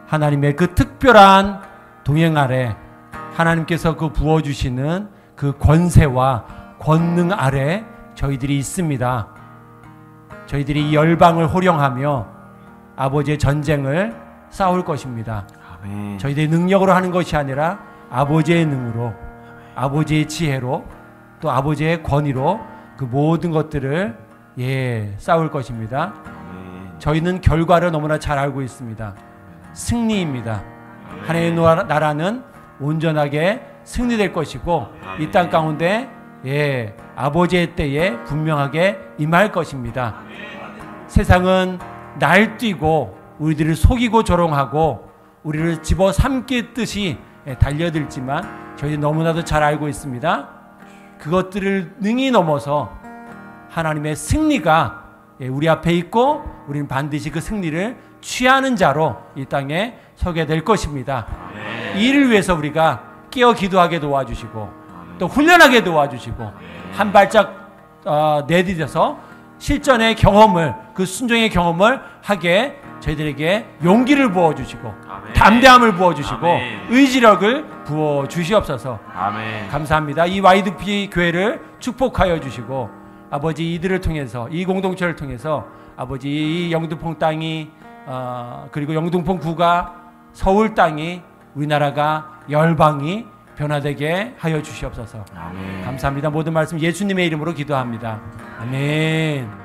하나님의 그 특별한 동행 아래, 하나님께서 그 부어주시는 그 권세와 권능 아래 저희들이 있습니다. 저희들이 이 열방을 호령하며 아버지의 전쟁을 싸울 것입니다. 아멘. 저희들의 능력으로 하는 것이 아니라 아버지의 능으로, 아버지의 지혜로, 또 아버지의 권위로 그 모든 것들을, 예, 싸울 것입니다. 아멘. 저희는 결과를 너무나 잘 알고 있습니다. 승리입니다. 하나님의 나라는 온전하게 승리될 것이고, 이 땅 가운데, 예, 아버지의 때에 분명하게 임할 것입니다. 세상은 날뛰고 우리들을 속이고 조롱하고 우리를 집어삼키듯이 달려들지만 저희 너무나도 잘 알고 있습니다. 그것들을 능히 넘어서 하나님의 승리가 우리 앞에 있고 우리는 반드시 그 승리를 취하는 자로 이 땅에 서게 될 것입니다. 이를 위해서 우리가 깨어 기도하게 도와주시고 또 훈련하게 도와주시고 한 발짝 내디뎌서 실전의 경험을, 그 순종의 경험을 하게 저희들에게 용기를 부어주시고 담대함을 부어주시고 의지력을 부어주시옵소서. 아멘. 감사합니다. 이 YDP 교회를 축복하여 주시고 아버지, 이들을 통해서, 이 공동체를 통해서 아버지, 이 영등포 땅이 그리고 영등포 구가, 서울 땅이, 우리나라가, 열방이 변화되게 하여 주시옵소서. 아멘. 감사합니다. 모든 말씀 예수님의 이름으로 기도합니다. 아멘.